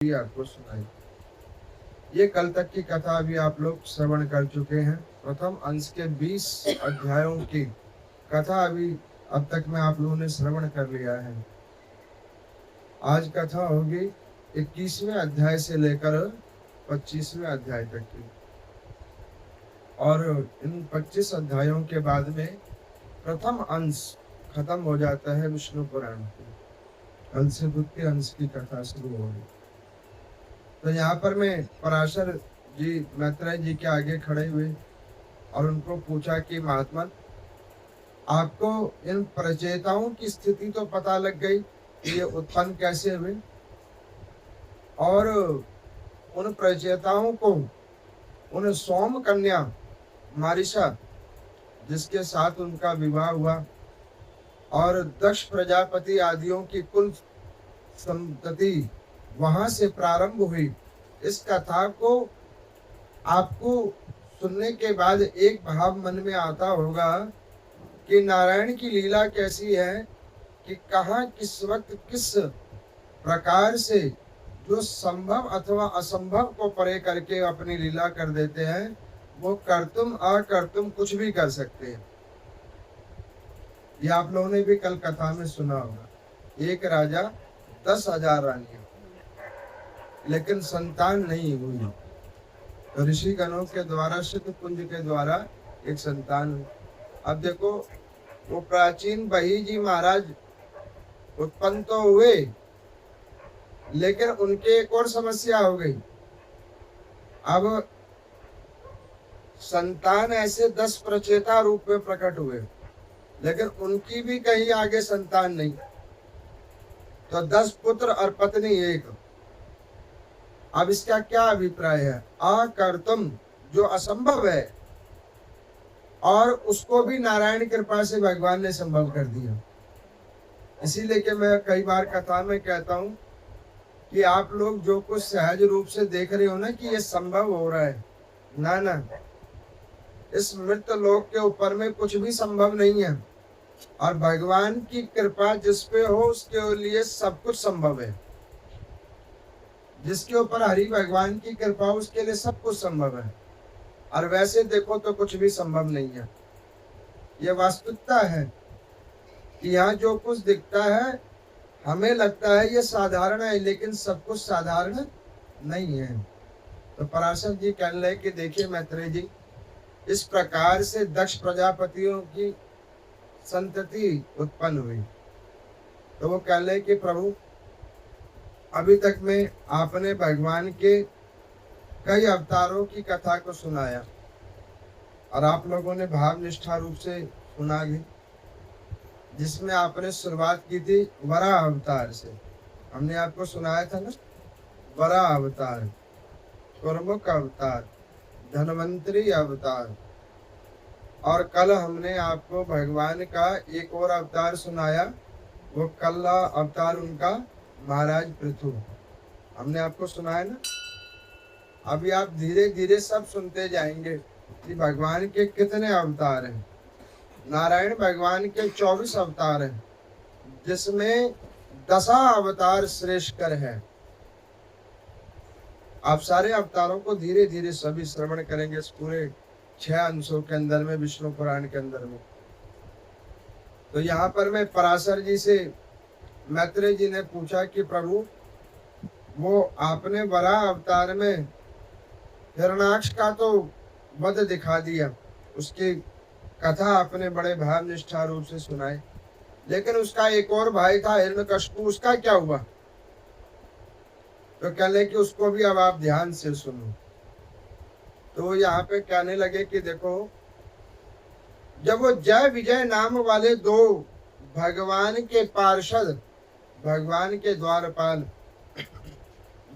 भी आपको सुनाई। ये कल तक की कथा भी आप लोग श्रवण कर चुके हैं। प्रथम अंश के 20 अध्यायों की कथा अभी अब तक में आप लोगों ने श्रवण कर लिया है। आज कथा होगी 21वें अध्याय से लेकर 25वें अध्याय तक की, और इन 25 अध्यायों के बाद में प्रथम अंश खत्म हो जाता है विष्णु पुराण की। कल से द्वितीय अंश की कथा शुरू होगी। तो यहाँ पर मैं पराशर जी मैत्रेय जी के आगे खड़े हुए और उनको पूछा कि महात्मन, आपको इन प्रचेताओं की स्थिति तो पता लग गई कि ये उत्पन्न कैसे हुए, और उन प्रचेताओं को उन सोम कन्या मारिशा जिसके साथ उनका विवाह हुआ और दक्ष प्रजापति आदियों की कुल संतति वहां से प्रारंभ हुई, इस कथा को आपको सुनने के बाद एक भाव मन में आता होगा कि नारायण की लीला कैसी है, कि कहाँ किस वक्त किस प्रकार से जो संभव अथवा असंभव को परे करके अपनी लीला कर देते हैं, वो कर्तुम अकर्तुम कुछ भी कर सकते हैं। ये आप लोगों ने भी कल कथा में सुना होगा। एक राजा 10,000 रानियां, लेकिन संतान नहीं हुई। तो ऋषि गणों के द्वारा सिद्ध कुंज के द्वारा एक संतान हुई। अब देखो, वो प्राचीन बही जी महाराज उत्पन्न तो हुए, लेकिन उनके एक और समस्या हो गई। अब संतान ऐसे 10 प्रचेता रूप में प्रकट हुए, लेकिन उनकी भी कहीं आगे संतान नहीं। तो 10 पुत्र और पत्नी एक। अब इसका क्या अभिप्राय है? अकर्तुम, जो असंभव है, और उसको भी नारायण कृपा से भगवान ने संभव कर दिया। इसीलिए कि मैं कई बार कथा में कहता हूं कि आप लोग जो कुछ सहज रूप से देख रहे हो ना कि ये संभव हो रहा है, ना ना, इस मृत लोक के ऊपर में कुछ भी संभव नहीं है, और भगवान की कृपा जिस पे हो उसके लिए सब कुछ संभव है। जिसके ऊपर हरि भगवान की कृपा उसके लिए सब कुछ संभव है, और वैसे देखो तो कुछ भी संभव नहीं है। यह वास्तविकता है कि यहाँ जो कुछ दिखता है हमें लगता है ये साधारण है, लेकिन सब कुछ साधारण नहीं है। तो पराशर जी कहने लगे कि देखिए मैत्रेय जी, इस प्रकार से दक्ष प्रजापतियों की संतति उत्पन्न हुई। तो वो कह ले कि प्रभु, अभी तक में आपने भगवान के कई अवतारों की कथा को सुनाया, और आप लोगों ने भाव निष्ठा रूप से सुना भी, जिसमें आपने शुरुआत की थी वराह अवतार से। हमने आपको सुनाया था ना, वराह अवतार, कुर्मुख अवतार, धन्वंतरी अवतार, और कल हमने आपको भगवान का एक और अवतार सुनाया, वो कल्ला अवतार उनका महाराज पृथु। हमने आपको सुनाया ना। अभी आप धीरे धीरे सब सुनते जाएंगे कि भगवान के कितने अवतार हैं। नारायण भगवान के 24 अवतार हैं, जिसमें 10 अवतार श्रेष्ठकर है। आप सारे अवतारों को धीरे धीरे सभी श्रवण करेंगे इस पूरे 6 अंशों के अंदर में, विष्णु पुराण के अंदर में। तो यहाँ पर मैं पराशर जी से मैत्रेय जी ने पूछा कि प्रभु, वो आपने वराह अवतार में हिरण्याक्ष का तो वध दिखा दिया, उसकी कथा आपने बड़े भाव निष्ठा रूप से सुनाई, लेकिन उसका एक और भाई था हिरण्यकशिपु, उसका क्या हुआ? तो कह ले कि उसको भी अब आप ध्यान से सुनो। तो यहाँ पे कहने लगे कि देखो, जब वो जय विजय नाम वाले 2 भगवान के पार्षद, भगवान के द्वारपाल,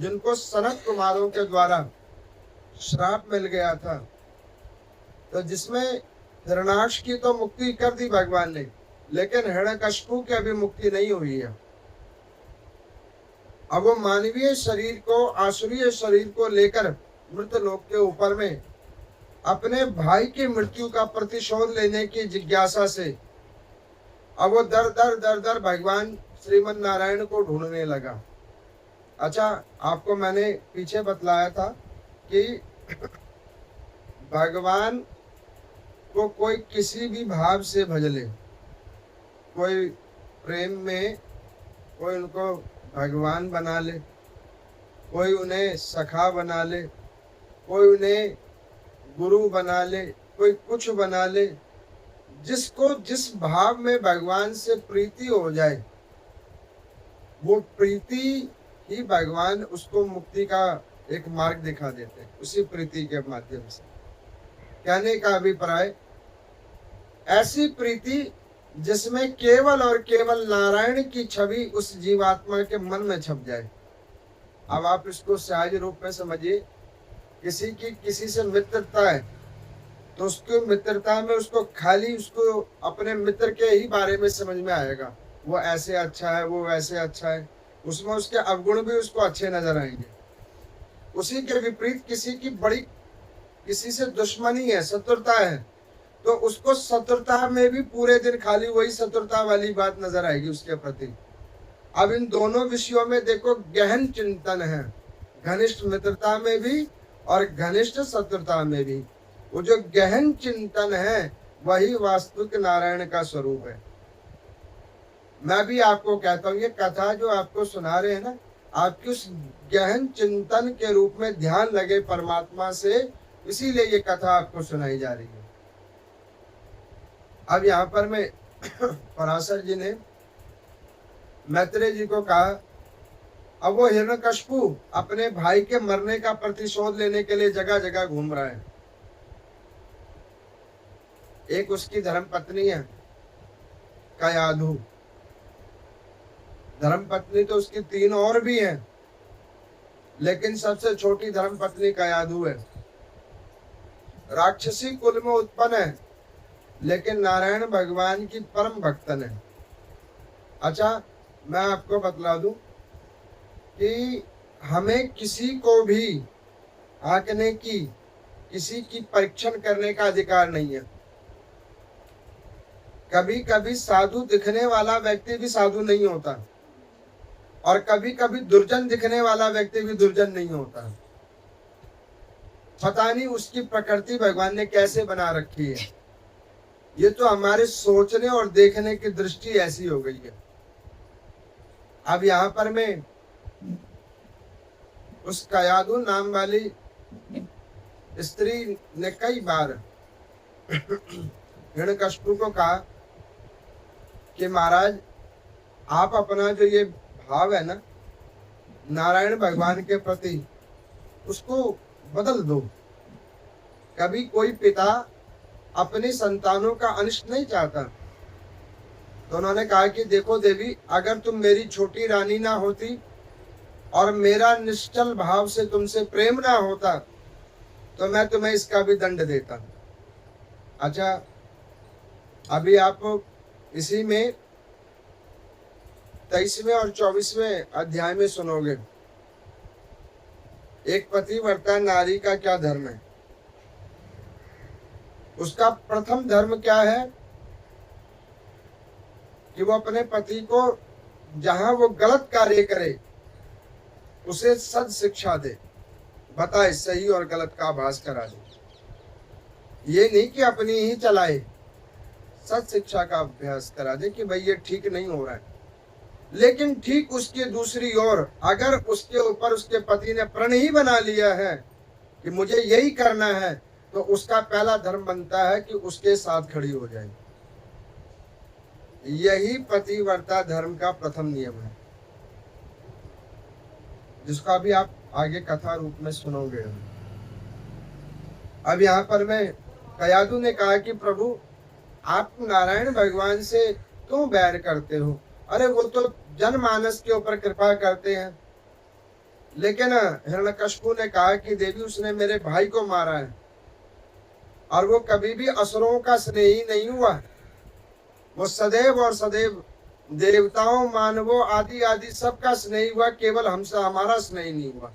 जिनको सनत कुमारों के द्वारा श्राप मिल गया था, तो जिसमें हिरण्याक्ष की तो मुक्ति कर दी भगवान ने, लेकिन हिरण्यकशिपु की अभी मुक्ति नहीं हुई है। अब वो मानवीय शरीर को, आसुरीय शरीर को लेकर मृत लोक के ऊपर में अपने भाई की मृत्यु का प्रतिशोध लेने की जिज्ञासा से अब वो दर दर भगवान श्रीमन नारायण को ढूंढने लगा। अच्छा, आपको मैंने पीछे बतलाया था कि भगवान को कोई किसी भी भाव से भज ले, कोई प्रेम में कोई उनको भगवान बना ले, कोई उन्हें सखा बना ले, कोई उन्हें गुरु बना ले, कोई कुछ बना ले, जिसको जिस भाव में भगवान से प्रीति हो जाए, वो प्रीति ही भगवान उसको मुक्ति का एक मार्ग दिखा देते हैं, उसी प्रीति के माध्यम से। कहने का अभिप्राय, ऐसी प्रीति जिसमें केवल और केवल नारायण की छवि उस जीवात्मा के मन में छप जाए। अब आप इसको सहज रूप में समझिए, किसी की किसी से मित्रता है तो उसको मित्रता में उसको खाली उसको अपने मित्र के ही बारे में समझ में आएगा, वो ऐसे अच्छा है, वो वैसे अच्छा है, उसमें उसके अवगुण भी उसको अच्छे नजर आएंगे। उसी के विपरीत किसी की बड़ी किसी से दुश्मनी है, शत्रुता है, तो उसको शत्रुता में भी पूरे दिन खाली वही शत्रुता वाली बात नजर आएगी उसके प्रति। अब इन दोनों विषयों में देखो गहन चिंतन है, घनिष्ठ मित्रता में भी और घनिष्ठ शत्रुता में भी। वो जो गहन चिंतन है वही वास्तविक नारायण का स्वरूप है। मैं भी आपको कहता हूँ, ये कथा जो आपको सुना रहे हैं ना, आपकी उस गहन चिंतन के रूप में ध्यान लगे परमात्मा से, इसीलिए ये कथा आपको सुनाई जा रही है। अब यहाँ पर मैं पराशर जी ने मैत्रेय जी को कहा, अब वो हिरण्यकशिपु अपने भाई के मरने का प्रतिशोध लेने के लिए जगह जगह घूम रहा है। एक उसकी धर्म पत्नी है कयाधु, धर्म पत्नी तो उसकी 3 और भी हैं, लेकिन सबसे छोटी धर्म पत्नी कयाधु है। राक्षसी कुल में उत्पन्न है, लेकिन नारायण भगवान की परम भक्तन है। अच्छा, मैं आपको बतला दूं कि हमें किसी को भी आंकने की, किसी की परीक्षण करने का अधिकार नहीं है। कभी कभी साधु दिखने वाला व्यक्ति भी साधु नहीं होता, और कभी कभी दुर्जन दिखने वाला व्यक्ति भी दुर्जन नहीं होता। पता नहीं उसकी प्रकृति भगवान ने कैसे बना रखी है। ये तो हमारे सोचने और देखने की दृष्टि ऐसी हो गई है। अब यहाँ पर मैं उस कयाधु नाम वाली स्त्री ने कई बार हिरण्यकशिपु को कहा कि महाराज, आप अपना जो ये भाव है ना नारायण भगवान के प्रति, उसको बदल दो। कभी कोई पिता अपनी संतानों का अनिष्ट नहीं चाहता। तो उन्होंने कहा कि देखो देवी, अगर तुम मेरी छोटी रानी ना होती और मेरा निश्चल भाव से तुमसे प्रेम ना होता तो मैं तुम्हें इसका भी दंड देता। अच्छा, अभी आप इसी में 23वें और 24वें अध्याय में सुनोगे एक पतिव्रता नारी का क्या धर्म है। उसका प्रथम धर्म क्या है कि वो अपने पति को जहां वो गलत कार्य करे उसे सद शिक्षा दे, बताए, सही और गलत का आभास करा दे। ये नहीं कि अपनी ही चलाए, सद शिक्षा का अभ्यास करा दे कि भाई ये ठीक नहीं हो रहा है। लेकिन ठीक उसके दूसरी ओर अगर उसके ऊपर उसके पति ने प्रण ही बना लिया है कि मुझे यही करना है, तो उसका पहला धर्म बनता है कि उसके साथ खड़ी हो जाए। यही पतिव्रता धर्म का प्रथम नियम है, जिसका भी आप आगे कथा रूप में सुनोगे। अब यहाँ पर मैं कयाधु ने कहा कि प्रभु, आप नारायण भगवान से क्यों बैर करते हो? अरे वो तो जनमानस के ऊपर कृपा करते हैं। लेकिन हिरण्यकशिपु ने कहा कि देवी, उसने मेरे भाई को मारा है और वो कभी भी असुरों का स्नेही नहीं हुआ। वो सदैव और सदैव देवताओं, मानवों आदि आदि सबका स्नेही हुआ, केवल हमसे हमारा स्नेही नहीं हुआ।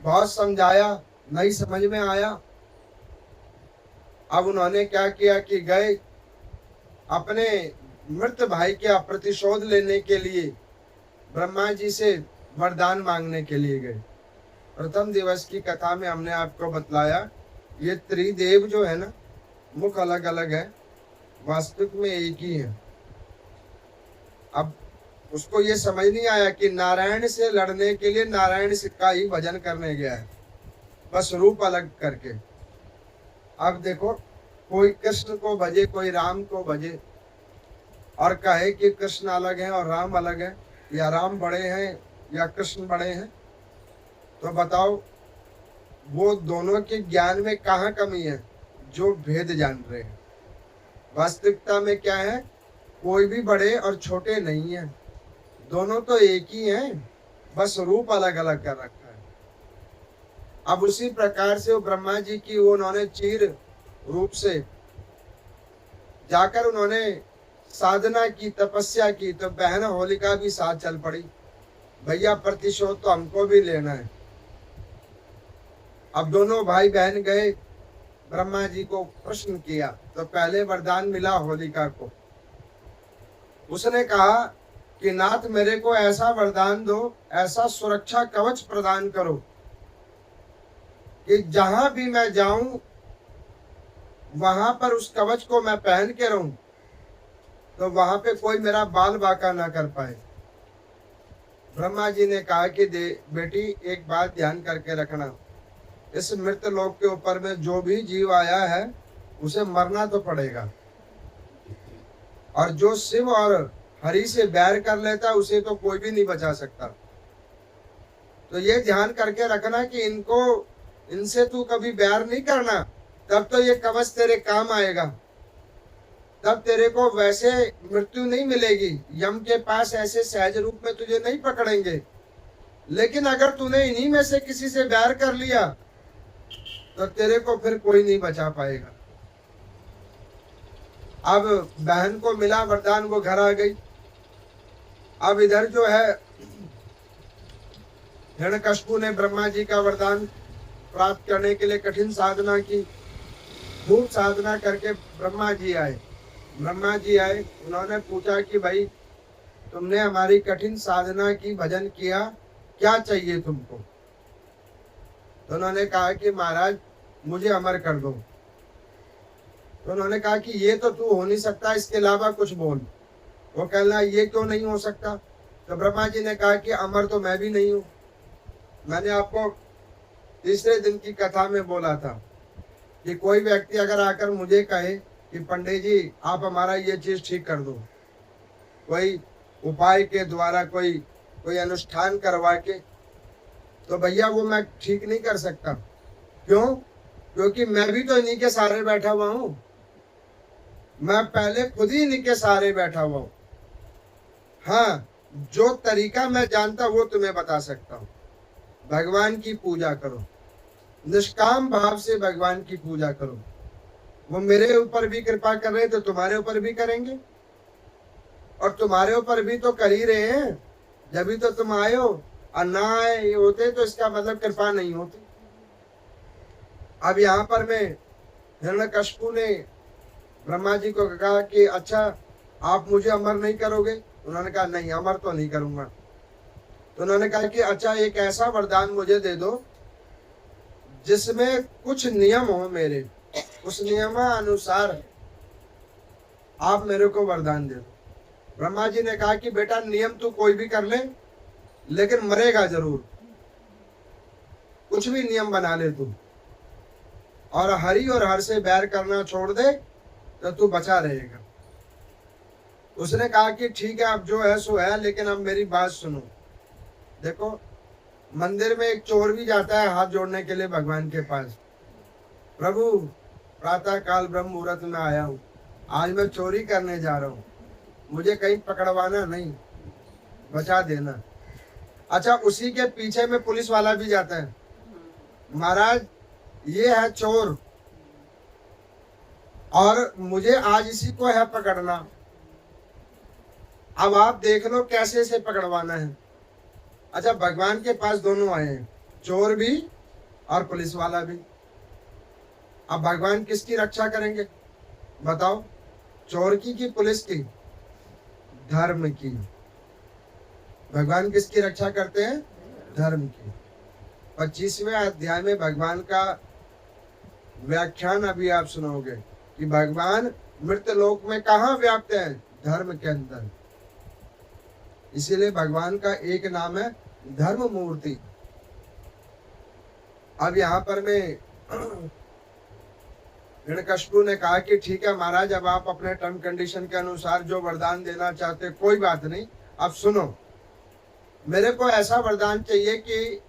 बहुत समझाया, नहीं समझ में आया। अब उन्होंने क्या किया कि गए अपने मृत भाई का प्रतिशोध लेने के लिए ब्रह्मा जी से वरदान मांगने के लिए गए। प्रथम दिवस की कथा में हमने आपको बतलाया ये त्रिदेव जो है ना, मुख अलग अलग है, वास्तविक में एक ही है। अब उसको ये समझ नहीं आया कि नारायण से लड़ने के लिए नारायण का ही भजन करने गया है, बस रूप अलग करके। अब देखो, कोई कृष्ण को भजे, कोई राम को भजे, और कहे कि कृष्ण अलग है और राम अलग है, या राम बड़े हैं या कृष्ण बड़े हैं, तो बताओ वो दोनों के ज्ञान में कहाँ कमी है जो भेद जान रहे हैं। वास्तविकता में क्या है, कोई भी बड़े और छोटे नहीं है, दोनों तो एक ही हैं, बस रूप अलग अलग कर रखा है। अब उसी प्रकार से वो ब्रह्मा जी की वो उन्होंने चीर रूप से जाकर उन्होंने साधना की, तपस्या की, तो बहन होलिका भी साथ चल पड़ी, भैया प्रतिशोध तो हमको भी लेना है। अब दोनों भाई बहन गए, ब्रह्मा जी को प्रश्न किया, तो पहले वरदान मिला होलिका को। उसने कहा कि नाथ मेरे को ऐसा वरदान दो, ऐसा सुरक्षा कवच प्रदान करो कि जहां भी मैं जाऊं वहां पर उस कवच को मैं पहन के रहूं, तो वहां पे कोई मेरा बाल बांका ना कर पाए। ब्रह्मा जी ने कहा कि बेटी एक बात ध्यान करके रखना, इस मृत लोक के ऊपर में जो भी जीव आया है उसे मरना तो पड़ेगा, और जो शिव और हरि से बैर कर लेता उसे तो कोई भी नहीं बचा सकता। तो ये ध्यान करके रखना कि इनसे तू कभी बैर नहीं करना, तब तो ये कवच तेरे काम आएगा, तब तेरे को वैसे मृत्यु नहीं मिलेगी, यम के पास ऐसे सहज रूप में तुझे नहीं पकड़ेंगे। लेकिन अगर तूने इन्हीं में से किसी से बैर कर लिया तो तेरे को फिर कोई नहीं बचा पाएगा। अब बहन को मिला वरदान, वो घर आ गई। अब इधर जो है हिरण्यकशिपु ने ब्रह्मा जी का वरदान प्राप्त करने के लिए कठिन साधना की, खूब साधना करके ब्रह्मा जी आए। उन्होंने पूछा कि भाई तुमने हमारी कठिन साधना की, भजन किया, क्या चाहिए तुमको? तो उन्होंने कहा कि महाराज मुझे अमर कर दो। तो उन्होंने कहा कि ये तो तू हो नहीं सकता, इसके अलावा कुछ बोल। वो कहना ये क्यों नहीं हो सकता? तो ब्रह्मा जी ने कहा कि अमर तो मैं भी नहीं हूँ। मैंने आपको तीसरे दिन की कथा में बोला था कि कोई व्यक्ति अगर आकर मुझे कहे कि पंडित जी आप हमारा ये चीज ठीक कर दो, कोई उपाय के द्वारा कोई अनुष्ठान करवा के, तो भैया वो मैं ठीक नहीं कर सकता। क्यों? क्योंकि मैं भी तो इन्हीं के सहारे बैठा हुआ हूं, मैं पहले खुद ही इन्हीं के सहारे बैठा हुआ हूं। हाँ, जो तरीका मैं जानता वो तुम्हें बता सकता हूं। भगवान की पूजा करो, निष्काम भाव से भगवान की पूजा करो। वो मेरे ऊपर भी कृपा कर रहे तो तुम्हारे ऊपर भी करेंगे, और तुम्हारे ऊपर भी तो कर ही रहे हैं, जब भी तो तुम आए हो। और ना आए होते तो इसका मतलब कृपा नहीं होती। अब यहाँ पर मैं हिरण्यकशिपु ने ब्रह्मा जी को कहा कि अच्छा आप मुझे अमर नहीं करोगे? उन्होंने कहा नहीं, अमर तो नहीं करूंगा। तो उन्होंने कहा कि अच्छा एक ऐसा वरदान मुझे दे दो जिसमें कुछ नियम हो मेरे, उस नियमानुसार आप मेरे को वरदान दे दो। ब्रह्मा जी ने कहा कि बेटा नियम तू कोई भी कर ले, लेकिन मरेगा जरूर। कुछ भी नियम बना ले तू, और हरि और हर से बैर करना छोड़ दे तो तू बचा रहेगा। उसने कहा कि ठीक है, अब जो है सो है, लेकिन अब मेरी बात सुनो। देखो, मंदिर में एक चोर भी जाता है हाथ जोड़ने के लिए भगवान के पास, प्रभु प्रातः काल ब्रह्म मुहूर्त में आया हूँ, आज मैं चोरी करने जा रहा हूँ, मुझे कहीं पकड़वाना नहीं, बचा देना। अच्छा, उसी के पीछे में पुलिस वाला भी जाता है, महाराज ये है चोर और मुझे आज इसी को है पकड़ना, अब आप देख लो कैसे से पकड़वाना है। अच्छा, भगवान के पास दोनों आए हैं, चोर भी और पुलिस वाला भी। अब भगवान किसकी रक्षा करेंगे बताओ, चोर की कि पुलिस की? धर्म की। भगवान किसकी रक्षा करते हैं? धर्म की। 25वें अध्याय में भगवान का व्याख्यान अभी आप सुनोगे कि भगवान मृत्यु लोक में कहाँ व्याप्त है? धर्म के अंदर। इसीलिए भगवान का एक नाम है धर्म मूर्ति। अब यहाँ पर मैं हिरण्यकशिपु ने कहा कि ठीक है महाराज, अब आप अपने टर्म कंडीशन के अनुसार जो वरदान देना चाहते कोई बात नहीं, अब सुनो, मेरे को ऐसा वरदान चाहिए कि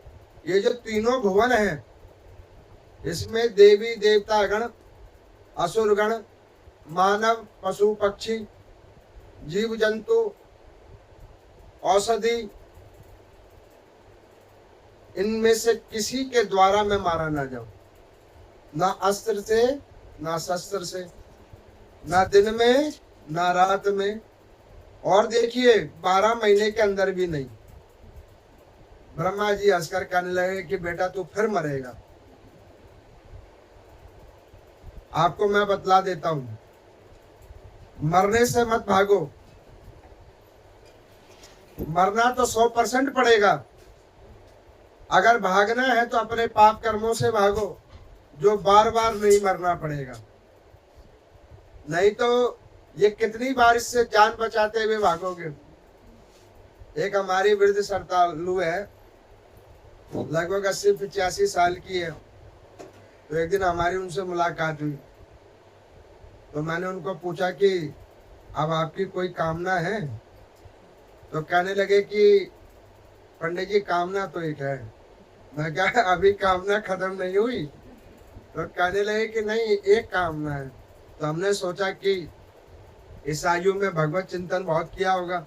ये जो तीनों भुवन हैं इसमें देवी देवता गण, असुर गण, मानव, पशु पक्षी, जीव जंतु, औषधि, इनमें से किसी के द्वारा मैं मारा ना जाऊं, ना अस्त्र से, ना शस्त्र से, ना दिन में ना रात में, और देखिए 12 महीने के अंदर भी नहीं। ब्रह्मा जी हंसकर कहने लगे कि बेटा तू फिर मरेगा। आपको मैं बतला देता हूं, मरने से मत भागो, मरना तो 100% पड़ेगा। अगर भागना है तो अपने पाप कर्मों से भागो, जो बार बार नहीं मरना पड़ेगा। नहीं तो ये कितनी बार इससे जान बचाते हुए भागोगे। एक हमारी वृद्ध श्रद्धालु है, लगभग 80-85 साल की है। तो एक दिन हमारी उनसे मुलाकात हुई, तो मैंने उनको पूछा कि अब आपकी कोई कामना है? तो कहने लगे कि पंडित जी कामना तो एक है। मैं क्या अभी कामना खत्म नहीं हुई? तो कहने लगे कि नहीं, एक कामना है। तो हमने सोचा कि इस आयु में भगवत चिंतन बहुत किया होगा,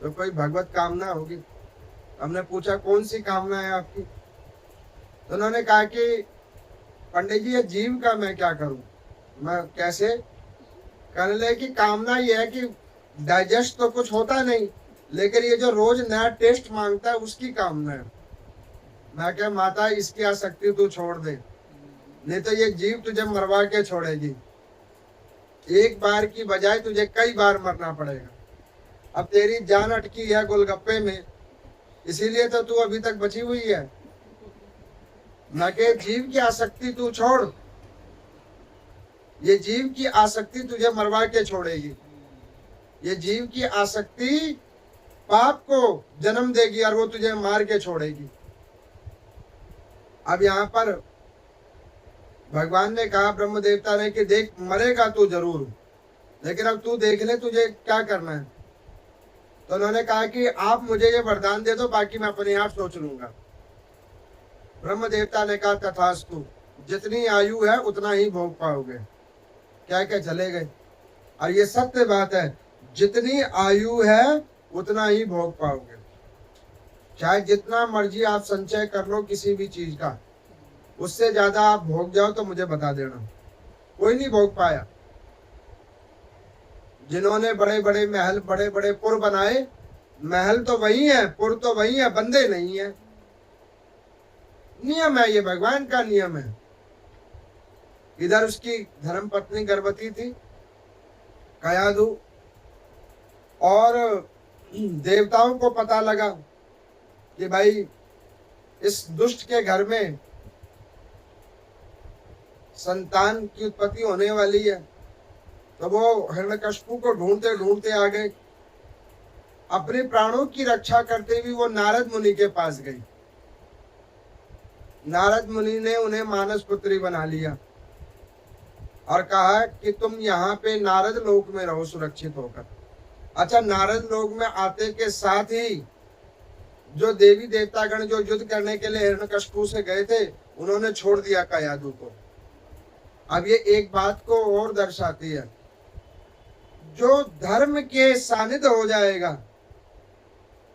तो कोई भगवत कामना होगी। हमने पूछा कौन सी कामना है आपकी? तो उन्होंने कहा कि पंडित जी ये जीव का मैं क्या करूं? मैं कैसे? कहने लगे कि कामना ये है कि डाइजेस्ट तो कुछ होता नहीं, लेकिन ये जो रोज नया टेस्ट मांगता है उसकी कामना है। मैं क्या माता इसकी आसक्ति तू छोड़ दे, नहीं तो ये जीव तुझे मरवा के छोड़ेगी। एक बार की बजाय तुझे कई बार मरना पड़ेगा। अब तेरी जान अटकी है गोलगप्पे में, इसीलिए तो तू अभी तक बची हुई है। न के जीव की आसक्ति तू छोड़, ये जीव की आसक्ति तुझे मरवा के छोड़ेगी। ये जीव की आसक्ति पाप को जन्म देगी और वो तुझे मार के छोड़ेगी। अब यहाँ पर भगवान ने कहा, ब्रह्म देवता ने, कि देख मरेगा तू जरूर, लेकिन अब तू देख ले तुझे क्या करना है। तो उन्होंने कहा कि आप मुझे ये वरदान दे दो, बाकी मैं अपने आप सोच लूंगा। ब्रह्म देवता ने कहा तथास्तु, जितनी आयु है उतना ही भोग पाओगे। क्या क्या चले गए। और ये सत्य बात है, जितनी आयु है उतना ही भोग पाओगे। चाहे जितना मर्जी आप संचय कर लो किसी भी चीज का, उससे ज्यादा आप भोग जाओ तो मुझे बता देना। कोई नहीं भोग पाया। जिन्होंने बड़े बड़े महल, बड़े बड़े पुर बनाए, महल तो वही है, पुर तो वही है, बंदे नहीं है। नियम है, ये भगवान का नियम है। इधर उसकी धर्म पत्नी गर्भवती थी, कयाधु, और देवताओं को पता लगा कि भाई इस दुष्ट के घर में संतान की उत्पत्ति होने वाली है। तो वो हिरण्यकशिपु को ढूंढते ढूंढते आ गए। अपने प्राणों की रक्षा करते हुए वो नारद मुनि के पास गई। नारद मुनि ने उन्हें मानस पुत्री बना लिया और कहा कि तुम यहाँ पे नारद लोक में रहो सुरक्षित होकर। अच्छा, नारद लोक में आते के साथ ही जो देवी देवतागण जो युद्ध करने के लिए हिरण्यकशिपु से गए थे, उन्होंने छोड़ दिया कयाधु को। अब ये एक बात को और दर्शाती है, जो धर्म के सानिध्य हो जाएगा,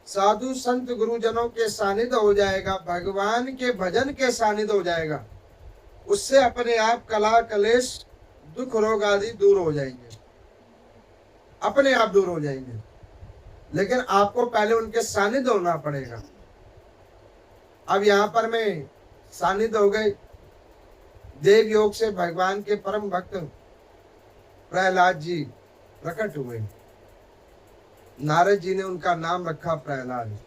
साधु संत गुरुजनों के सानिध्य हो जाएगा, भगवान के भजन के सानिध्य हो जाएगा, उससे अपने आप कला कलेश दुख रोग आदि दूर हो जाएंगे, अपने आप दूर हो जाएंगे। लेकिन आपको पहले उनके सानिध्य होना पड़ेगा। अब यहाँ पर मैं सानिध्य हो गए। देव योग से भगवान के परम भक्त प्रहलाद जी प्रकट हुए। नारद जी ने उनका नाम रखा प्रहलाद।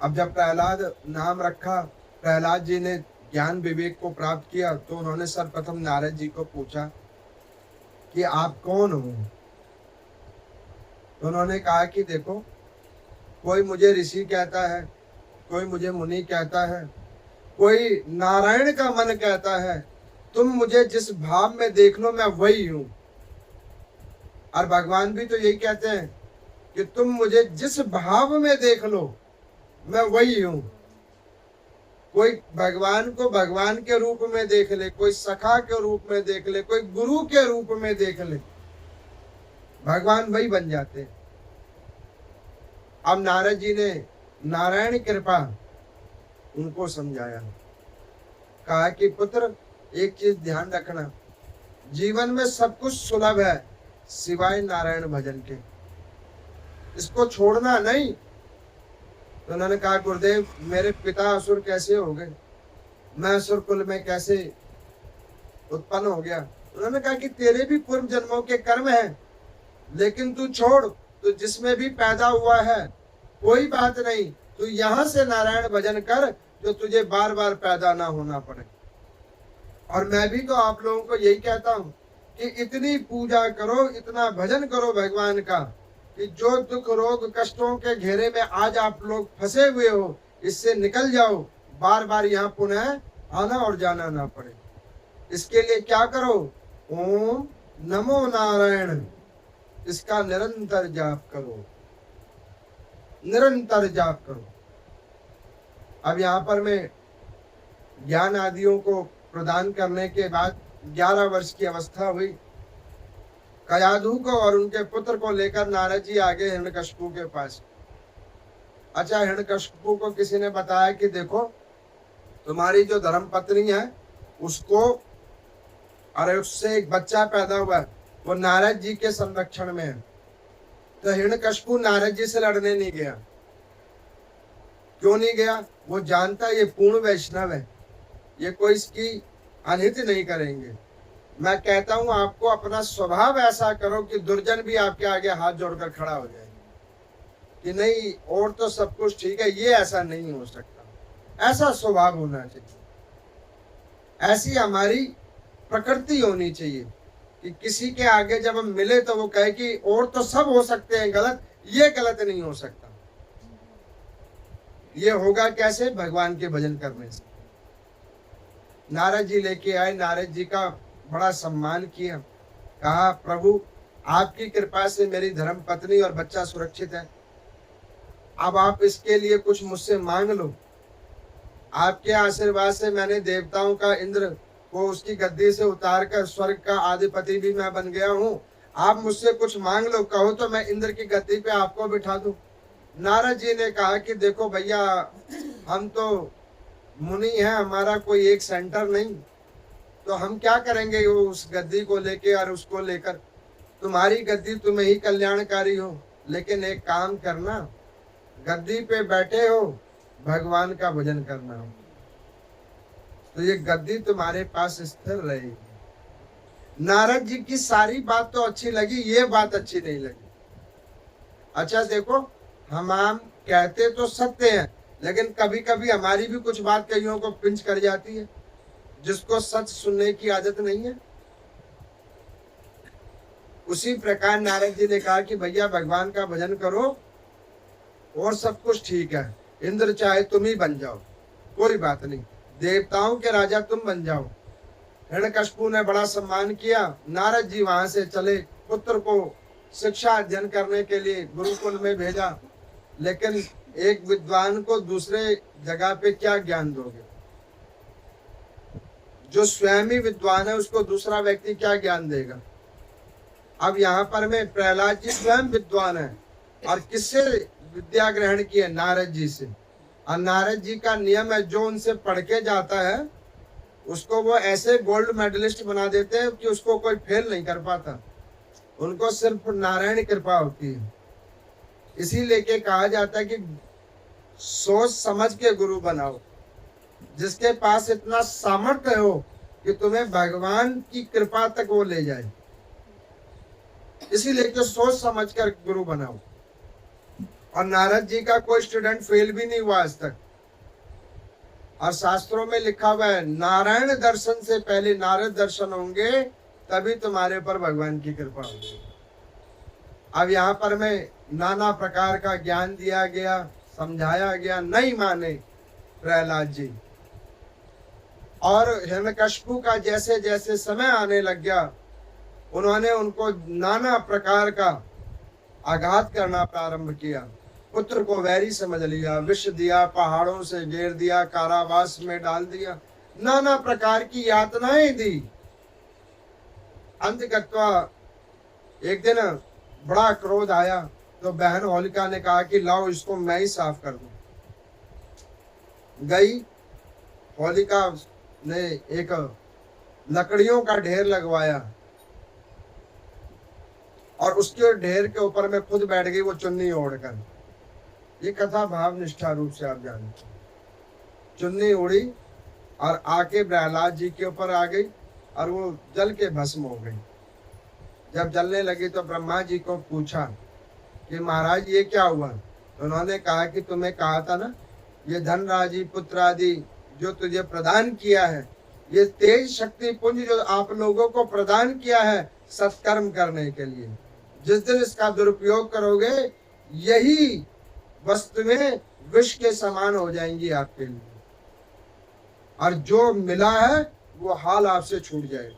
अब जब प्रहलाद नाम रखा, प्रहलाद जी ने ज्ञान विवेक को प्राप्त किया, तो उन्होंने सर्वप्रथम नारद जी को पूछा कि आप कौन हो। तो उन्होंने कहा कि देखो, कोई मुझे ऋषि कहता है, कोई मुझे मुनि कहता है, कोई नारायण का मन कहता है, तुम मुझे जिस भाव में देख लो मैं वही हूं। और भगवान भी तो यही कहते हैं कि तुम मुझे जिस भाव में देख लो मैं वही हूं। कोई भगवान को भगवान के रूप में देख ले, कोई सखा के रूप में देख ले, कोई गुरु के रूप में देख ले, भगवान वही बन जाते हैं। अब नारद जी ने नारायण कृपा उनको समझाया, कहा कि पुत्र एक चीज ध्यान रखना, जीवन में सब कुछ सुलभ है सिवाय नारायण भजन के, इसको छोड़ना नहीं। तो उन्होंने कहा गुरुदेव मेरे पिता असुर कैसे हो गए, मैं असुर कुल में कैसे उत्पन्न हो गया। उन्होंने कहा कि तेरे भी पूर्व जन्मों के कर्म हैं, लेकिन तू छोड़, तो जिसमें भी पैदा हुआ है कोई बात नहीं, तू यहां से नारायण भजन कर जो तुझे बार बार पैदा ना होना पड़े। और मैं भी तो आप लोगों को यही कहता हूं कि इतनी पूजा करो, इतना भजन करो भगवान का, कि जो दुख रोग कष्टों के घेरे में आज आप लोग फंसे हुए हो, इससे निकल जाओ, बार बार यहाँ पुनः आना और जाना ना पड़े। इसके लिए क्या करो, ओम नमो नारायण, इसका निरंतर जाप करो, निरंतर जाप करो। अब यहाँ पर मैं ज्ञान आदियों को प्रदान करने के बाद 11 वर्ष की अवस्था हुई। कयाधु को और उनके पुत्र को लेकर नारद जी आ गए हिरण्यकशिपु के पास। अच्छा, हिरण्यकशिपु को किसी ने बताया कि देखो तुम्हारी जो धर्म पत्नी है उसको, अरे उससे एक बच्चा पैदा हुआ है, वो नारद जी के संरक्षण में है। तो हिरण्यकशिपु नारद जी से लड़ने नहीं गया। क्यों नहीं गया? वो जानता ये पूर्ण वैष्णव है, ये कोई इसकी अनहित नहीं करेंगे। मैं कहता हूं आपको अपना स्वभाव ऐसा करो कि दुर्जन भी आपके आगे हाथ जोड़कर खड़ा हो जाए कि नहीं और तो सब कुछ ठीक है, ये ऐसा नहीं हो सकता। ऐसा स्वभाव होना चाहिए, ऐसी हमारी प्रकृति होनी चाहिए कि किसी के आगे जब हम मिले तो वो कहे कि और तो सब हो सकते हैं गलत, ये गलत नहीं हो सकता। ये होगा कैसे? भगवान के भजन करने से। नारद जी लेके आए, नारद जी का बड़ा सम्मान किया, कहा प्रभु आपकी कृपा से मेरी धर्म पत्नी और बच्चा सुरक्षित है, अब आप इसके लिए कुछ मुझसे मांग लो। आपके आशीर्वाद से मैंने देवताओं का इंद्र को उसकी गद्दी से उतारकर स्वर्ग का अधिपति भी मैं बन गया हूँ, आप मुझसे कुछ मांग लो, कहो तो मैं इंद्र की गद्दी पे आपको बिठा दूं। नारद जी ने कहा कि देखो भैया, हम तो मुनि हैं, हमारा कोई एक सेंटर नहीं, तो हम क्या करेंगे वो उस गद्दी को लेके और उसको लेकर। तुम्हारी गद्दी तुम्हें ही कल्याणकारी हो, लेकिन एक काम करना, गद्दी पे बैठे हो भगवान का भजन करना हो, तो ये गद्दी तुम्हारे पास स्थिर रहेगी। नारद जी की सारी बात तो अच्छी लगी, ये बात अच्छी नहीं लगी। अच्छा देखो, हम कहते तो सत्य हैं, लेकिन कभी कभी हमारी भी कुछ बात कईयों को पिंच कर जाती है, जिसको सच सुनने की आदत नहीं है। उसी प्रकार नारद जी ने कहा कि भैया भगवान का भजन करो और सब कुछ ठीक है, इंद्र चाहे तुम ही बन जाओ, कोई बात नहीं, देवताओं के राजा तुम बन जाओ। हिरण्यकशिपु ने बड़ा सम्मान किया। नारद जी वहां से चले, पुत्र को शिक्षा अध्ययन करने के लिए गुरुकुल में भेजा, लेकिन एक विद्वान को दूसरे जगह पे क्या ज्ञान दोगे? जो स्वयं ही विद्वान है उसको दूसरा व्यक्ति क्या ज्ञान देगा? अब यहाँ पर में प्रहलाद जी स्वयं विद्वान है, और किससे विद्या ग्रहण की है? नारद जी से। और नारद जी का नियम है, जो उनसे पढ़ के जाता है उसको वो ऐसे गोल्ड मेडलिस्ट बना देते हैं कि उसको कोई फेल नहीं कर पाता। उनको सिर्फ नारायण कृपा होती है। इसी लेके कहा जाता है कि सोच समझ के गुरु बनाओ, जिसके पास इतना सामर्थ्य हो कि तुम्हें भगवान की कृपा तक वो ले जाए। इसीलिए कि सोच समझ कर गुरु बनाओ। और नारद जी का कोई स्टूडेंट फेल भी नहीं हुआ आज तक। और शास्त्रों में लिखा हुआ है नारायण दर्शन से पहले नारद दर्शन होंगे, तभी तुम्हारे पर भगवान की कृपा होगी। अब यहाँ पर मैं नाना प्रकार का ज्ञान दिया गया, समझाया गया, नहीं माने प्रहलाद जी। और हिरण्यकशिपु का जैसे जैसे समय आने लग गया, उन्होंने उनको नाना प्रकार का आघात करना प्रारंभ किया। पुत्र को वैरी समझ लिया, विष दिया, पहाड़ों से घेर दिया, कारावास में डाल दिया, नाना प्रकार की यातनाएं दी। अंततः एक दिन बड़ा क्रोध आया तो बहन होलिका ने कहा कि लाओ इसको मैं ही साफ कर दूं। गई होलिका ने एक लकड़ियों का ढेर लगवाया और उसके ढेर के ऊपर में खुद बैठ गई वो चुन्नी ओढ़कर। ये कथा भाव निष्ठा रूप से आप जानते हैं। चुन्नी उड़ी और आके प्रहलाद जी के ऊपर आ गई और वो जल के भस्म हो गई। जब जलने लगी तो ब्रह्मा जी को पूछा कि महाराज ये क्या हुआ? तो उन्होंने कहा कि तुम्हें कहा था ना, ये धन राजी पुत्र आदि जो तुझे प्रदान किया है, ये तेज शक्ति पुंज जो आप लोगों को प्रदान किया है सत्कर्म करने के लिए, जिस दिन इसका दुरुपयोग करोगे यही वस्तुएं विष के समान हो जाएंगी आपके लिए, और जो मिला है वो हाल आपसे छूट जाएगा,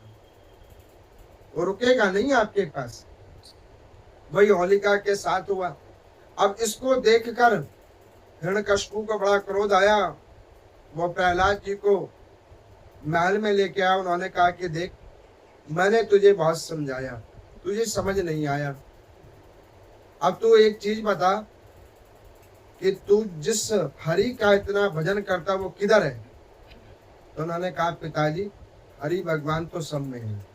वो रुकेगा नहीं आपके पास। वही होलिका के साथ हुआ। अब इसको देखकर हिरण्यकशिपु को बड़ा क्रोध आया। वो प्रहलाद जी को महल में लेके आया। उन्होंने कहा कि देख, मैंने तुझे बहुत समझाया, तुझे समझ नहीं आया। अब तू एक चीज बता कि तू जिस हरि का इतना भजन करता वो किधर है? तो उन्होंने कहा पिताजी, हरि भगवान तो सब में है,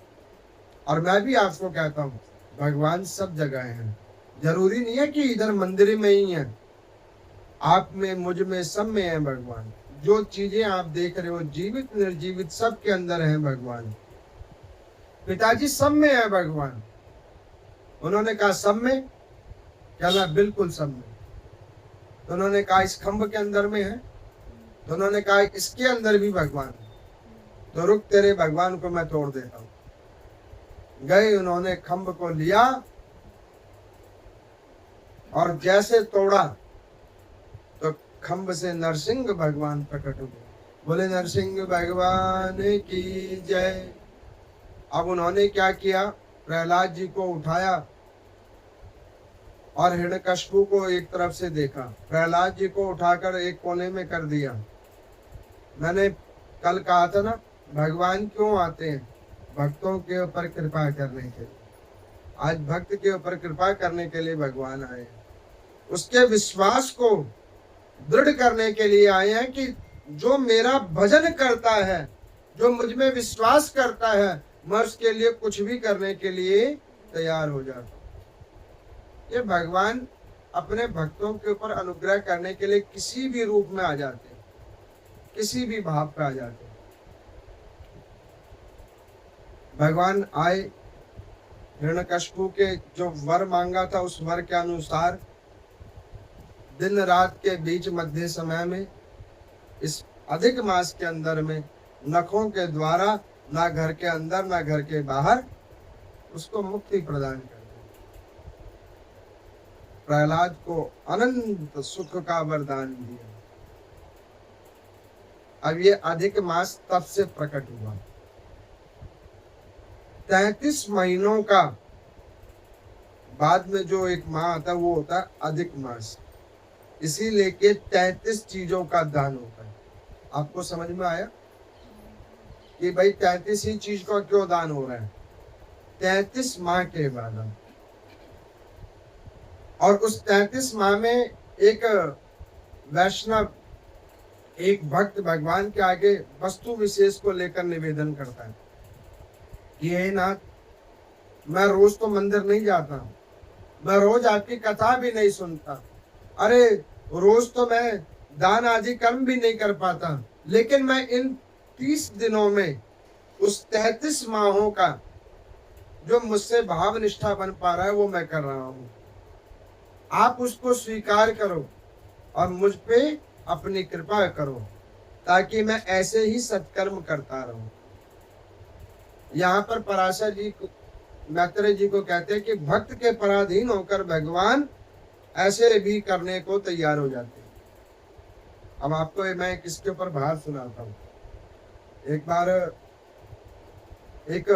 और मैं भी आपको कहता हूँ भगवान सब जगह है। जरूरी नहीं है कि इधर मंदिर में ही है, आप में, मुझ में, सब में है भगवान। जो चीजें आप देख रहे हो जीवित निर्जीवित सब के अंदर है भगवान। पिताजी सब में है भगवान। उन्होंने कहा सब में? कहना बिल्कुल सब में। तो उन्होंने कहा इस खंभ के अंदर में है? तो उन्होंने कहा इसके अंदर भी भगवान है। तो रुक, तेरे भगवान को मैं तोड़ देता हूं। गए, उन्होंने खंभ को लिया और जैसे तोड़ा तो खंभ से नरसिंह भगवान प्रकट हुए। बोले नरसिंह भगवान की जय। अब उन्होंने क्या किया, प्रहलाद जी को उठाया और हिरण्यकशिपु को एक तरफ से देखा, प्रहलाद जी को उठाकर एक कोने में कर दिया। मैंने कल कहा था ना, भगवान क्यों आते हैं? भक्तों के ऊपर कृपा करने के लिए। आज भक्त के ऊपर कृपा करने के लिए भगवान आए हैं। उसके विश्वास को दृढ़ करने के लिए आए हैं कि जो मेरा भजन करता है, जो मुझ में विश्वास करता है, मैं उसके लिए कुछ भी करने के लिए तैयार हो जाता हूं। ये भगवान अपने भक्तों के ऊपर अनुग्रह करने के लिए किसी भी रूप में आ जाते हैं, किसी भी भाव पे आ जाते हैं। भगवान आए, हिरण्यकशिपु के जो वर मांगा था उस वर के अनुसार दिन रात के बीच मध्य समय में, इस अधिक मास के अंदर में, नखों के द्वारा, ना घर के अंदर ना घर के बाहर, उसको मुक्ति प्रदान कर दी। प्रहलाद को अनंत सुख का वरदान दिया। अब ये अधिक मास तब से प्रकट हुआ। 33 महीनों का बाद में जो एक माह आता है वो होता है अधिक मास। इसीलिए के 33 चीजों का दान होता है। आपको समझ में आया कि भाई 33 ही चीज का क्यों दान हो रहा है? 33 माह के बाद, और उस 33 माह में एक वैष्णव, एक भक्त भगवान के आगे वस्तु विशेष को लेकर निवेदन करता है कि हे नाथ, मैं रोज तो मंदिर नहीं जाता, मैं रोज आपकी कथा भी नहीं सुनता, अरे रोज तो मैं दान आदि कर्म भी नहीं कर पाता, लेकिन मैं इन 30 दिनों में उस 33 माहों का जो मुझसे भाव निष्ठा बन पा रहा है वो मैं कर रहा हूँ। आप उसको स्वीकार करो और मुझ पे अपनी कृपा करो, ताकि मैं ऐसे ही सत्कर्म करता रहूं। यहाँ पर पराशर जी को, मैत्रेय जी को कहते हैं कि भक्त के पराधीन होकर भगवान ऐसे भी करने को तैयार हो जाते हैं। अब आपको मैं किसके ऊपर भार सुनाता हूँ। एक बार एक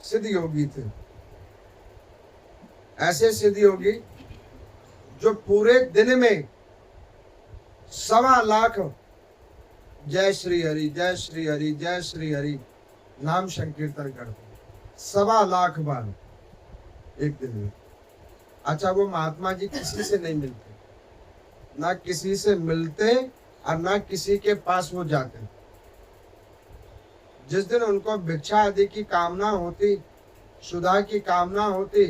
सिद्ध योगी थे, ऐसे सिद्ध योगी जो पूरे दिन में 1.25 लाख जय श्री हरि जय श्री हरि जय श्री हरि नाम संकीर्तन करते, 1.25 लाख बार एक दिन में। अच्छा, वो महात्मा जी किसी से नहीं मिलते, ना किसी से मिलते और ना किसी के पास वो जाते। जिस दिन उनको भिक्षा आदि की कामना होती, सुधा की कामना होती,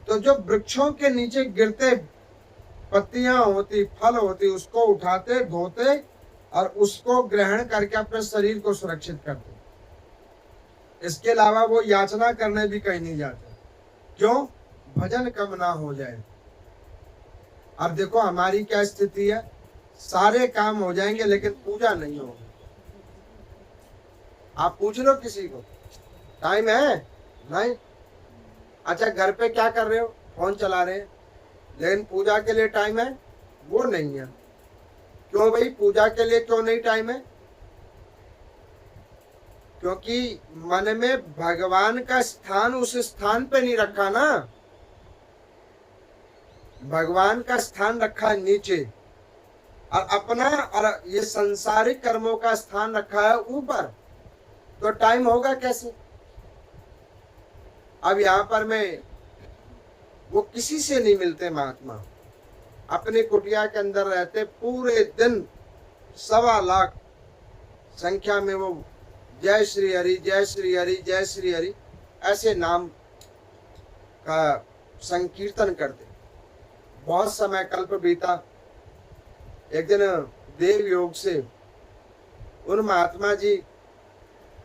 तो जो वृक्षों के नीचे गिरते पत्तियां होती, फल होती, उसको उठाते, धोते और उसको ग्रहण करके अपने शरीर को सुरक्षित करते। इसके अलावा वो याचना करने भी कहीं नहीं जाते। क्यों? भजन कम ना हो जाए। अब देखो हमारी क्या स्थिति है, सारे काम हो जाएंगे लेकिन पूजा नहीं होगी। आप पूछ लो किसी को, टाइम है? नहीं। अच्छा, घर पे क्या कर रहे हो? फोन चला रहे हैं। लेकिन पूजा के लिए टाइम है? वो नहीं है। क्यों भाई, पूजा के लिए क्यों नहीं टाइम है? क्योंकि मन में भगवान का स्थान उस स्थान पे नहीं रखा ना। भगवान का स्थान रखा है नीचे और अपना और ये संसारिक कर्मों का स्थान रखा है ऊपर, तो टाइम होगा कैसे? अब यहाँ पर वो किसी से नहीं मिलते महात्मा, अपने कुटिया के अंदर रहते, पूरे दिन 1.25 लाख संख्या में वो जय श्री हरि जय श्री हरि जय श्री हरि ऐसे नाम का संकीर्तन करते। बहुत समय कल्प बीता। एक दिन देव योग से उन महात्मा जी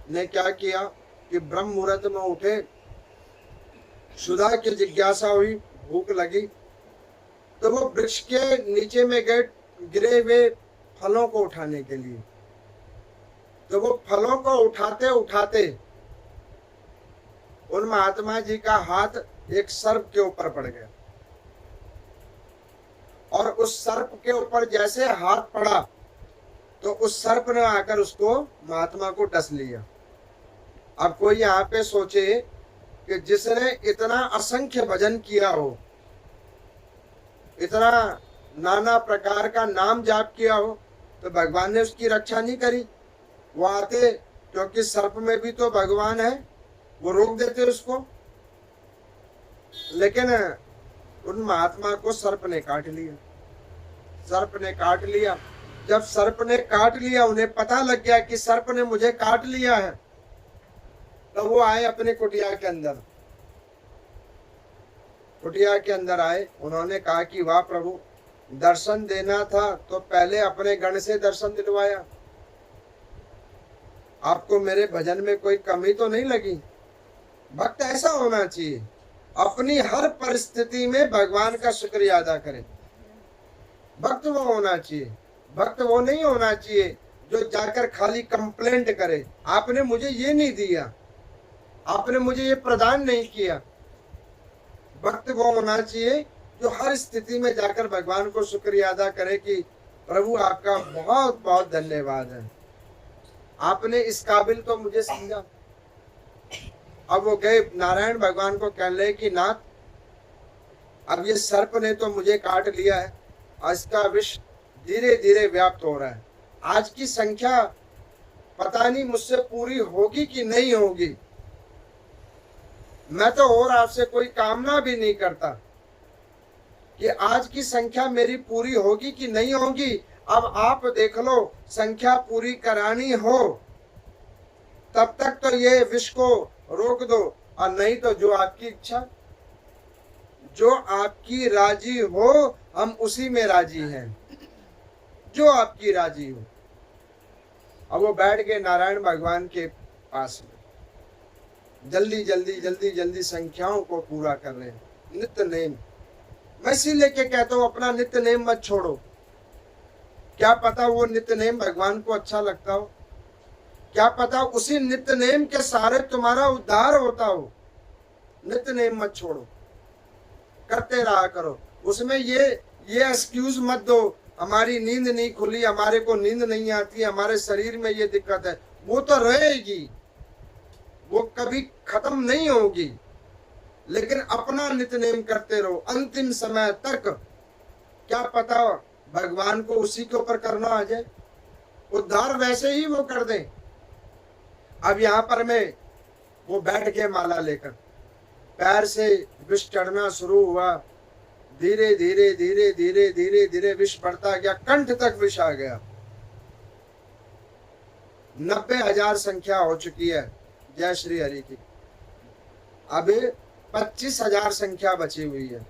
ने क्या किया कि ब्रह्म मुहूर्त में उठे, सुधा की जिज्ञासा हुई, भूख लगी, तो वो वृक्ष के नीचे में गए गिरे हुए फलों को उठाने के लिए। तो वो फलों को उठाते उठाते उन महात्मा जी का हाथ एक सर्प के ऊपर पड़ गया, और उस सर्प के ऊपर जैसे हाथ पड़ा तो उस सर्प ने आकर उसको महात्मा को डस लिया। अब कोई यहाँ पे सोचे कि जिसने इतना असंख्य भजन किया हो, इतना नाना प्रकार का नाम जाप किया हो, तो भगवान ने उसकी रक्षा नहीं करी। वो आते, क्योंकि सर्प में भी तो भगवान है, वो रोक देते उसको। लेकिन उन महात्मा को सर्प ने काट लिया। सर्प ने काट लिया। जब सर्प ने काट लिया, उन्हें पता लग गया कि सर्प ने मुझे काट लिया है, तो वो आए अपने कुटिया के अंदर। कुटिया के अंदर आए, उन्होंने कहा कि वाह प्रभु, दर्शन देना था तो पहले अपने गण से दर्शन दिलवाया। आपको मेरे भजन में कोई कमी तो नहीं लगी? भक्त ऐसा होना चाहिए, अपनी हर परिस्थिति में भगवान का शुक्रिया अदा करे। भक्त वो होना चाहिए। भक्त वो नहीं होना चाहिए जो जाकर खाली कंप्लेंट करे, आपने मुझे ये नहीं दिया, आपने मुझे ये प्रदान नहीं किया। भक्त वो होना चाहिए जो हर स्थिति में जाकर भगवान को शुक्रिया अदा करे कि प्रभु आपका बहुत बहुत धन्यवाद है, आपने इस काबिल तो मुझे समझा। अब वो गए नारायण भगवान को कहने लगे कि नाथ, अब ये सर्प ने तो मुझे काट लिया है, इसका विष धीरे धीरे व्याप्त हो रहा है। आज की संख्या पता नहीं मुझसे पूरी होगी कि नहीं होगी। मैं तो और आपसे कोई कामना भी नहीं करता कि आज की संख्या मेरी पूरी होगी कि नहीं होगी। अब आप देख लो, संख्या पूरी करानी हो तब तक तो ये विष को रोक दो, और नहीं तो जो आपकी इच्छा, जो आपकी राजी हो, हम उसी में राजी हैं, जो आपकी राजी हो। अब वो बैठ गए नारायण भगवान के पास में, जल्दी जल्दी जल्दी जल्दी संख्याओं को पूरा कर रहे हैं, नित्य नेम। मैं इसीलिए के कहता हूं अपना नित्य नेम मत छोड़ो। क्या पता वो नित्य नेम भगवान को अच्छा लगता हो, क्या पता उसी नित्य नेम के सहारे तुम्हारा उद्धार होता हो। नित्य नेम मत छोड़ो, करते रहा करो। उसमें ये एक्सक्यूज मत दो, हमारी नींद नहीं खुली, हमारे को नींद नहीं आती, हमारे शरीर में ये दिक्कत है। वो तो रहेगी, वो कभी खत्म नहीं होगी, लेकिन अपना नित्य नेम करते रहो अंतिम समय तक। क्या पता भगवान को उसी के ऊपर करना आ जाए, उद्धार वैसे ही वो कर दें। अब यहाँ पर मैं वो बैठ के माला लेकर पैर से विष चढ़ना शुरू हुआ, धीरे धीरे धीरे धीरे धीरे धीरे विष बढ़ता गया, कंठ तक विष आ गया। 90,000 संख्या हो चुकी है जय श्री हरि की। अब 25,000 संख्या बची हुई है।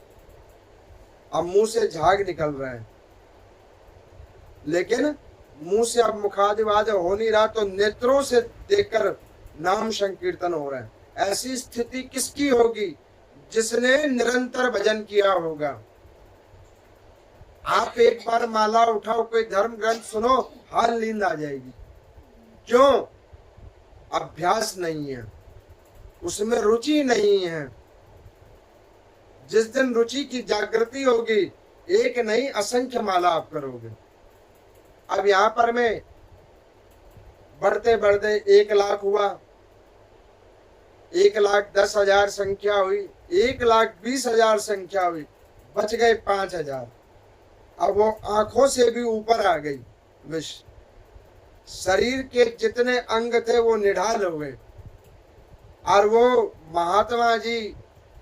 अब मुंह से झाग निकल रहा है, लेकिन मुंह से अब मुखादिवाद हो नहीं रहा, तो नेत्रों से देखकर नाम संकीर्तन हो रहा है। ऐसी स्थिति किसकी होगी? जिसने निरंतर भजन किया होगा। आप एक बार माला उठाओ, कोई धर्म ग्रंथ सुनो, हाल नींद आ जाएगी। क्यों? अभ्यास नहीं है, उसमें रुचि नहीं है। जिस दिन रुचि की जागृति होगी, एक नहीं असंख्य माला आप करोगे। अब यहां पर मैं बढ़ते बढ़ते 1 लाख हुआ, 1,10,000 संख्या हुई, 1,20,000 संख्या हुई, बच गए 5,000। अब वो आंखों से भी ऊपर आ गई विष। शरीर के जितने अंग थे वो निढाल हो गए, और वो महात्मा जी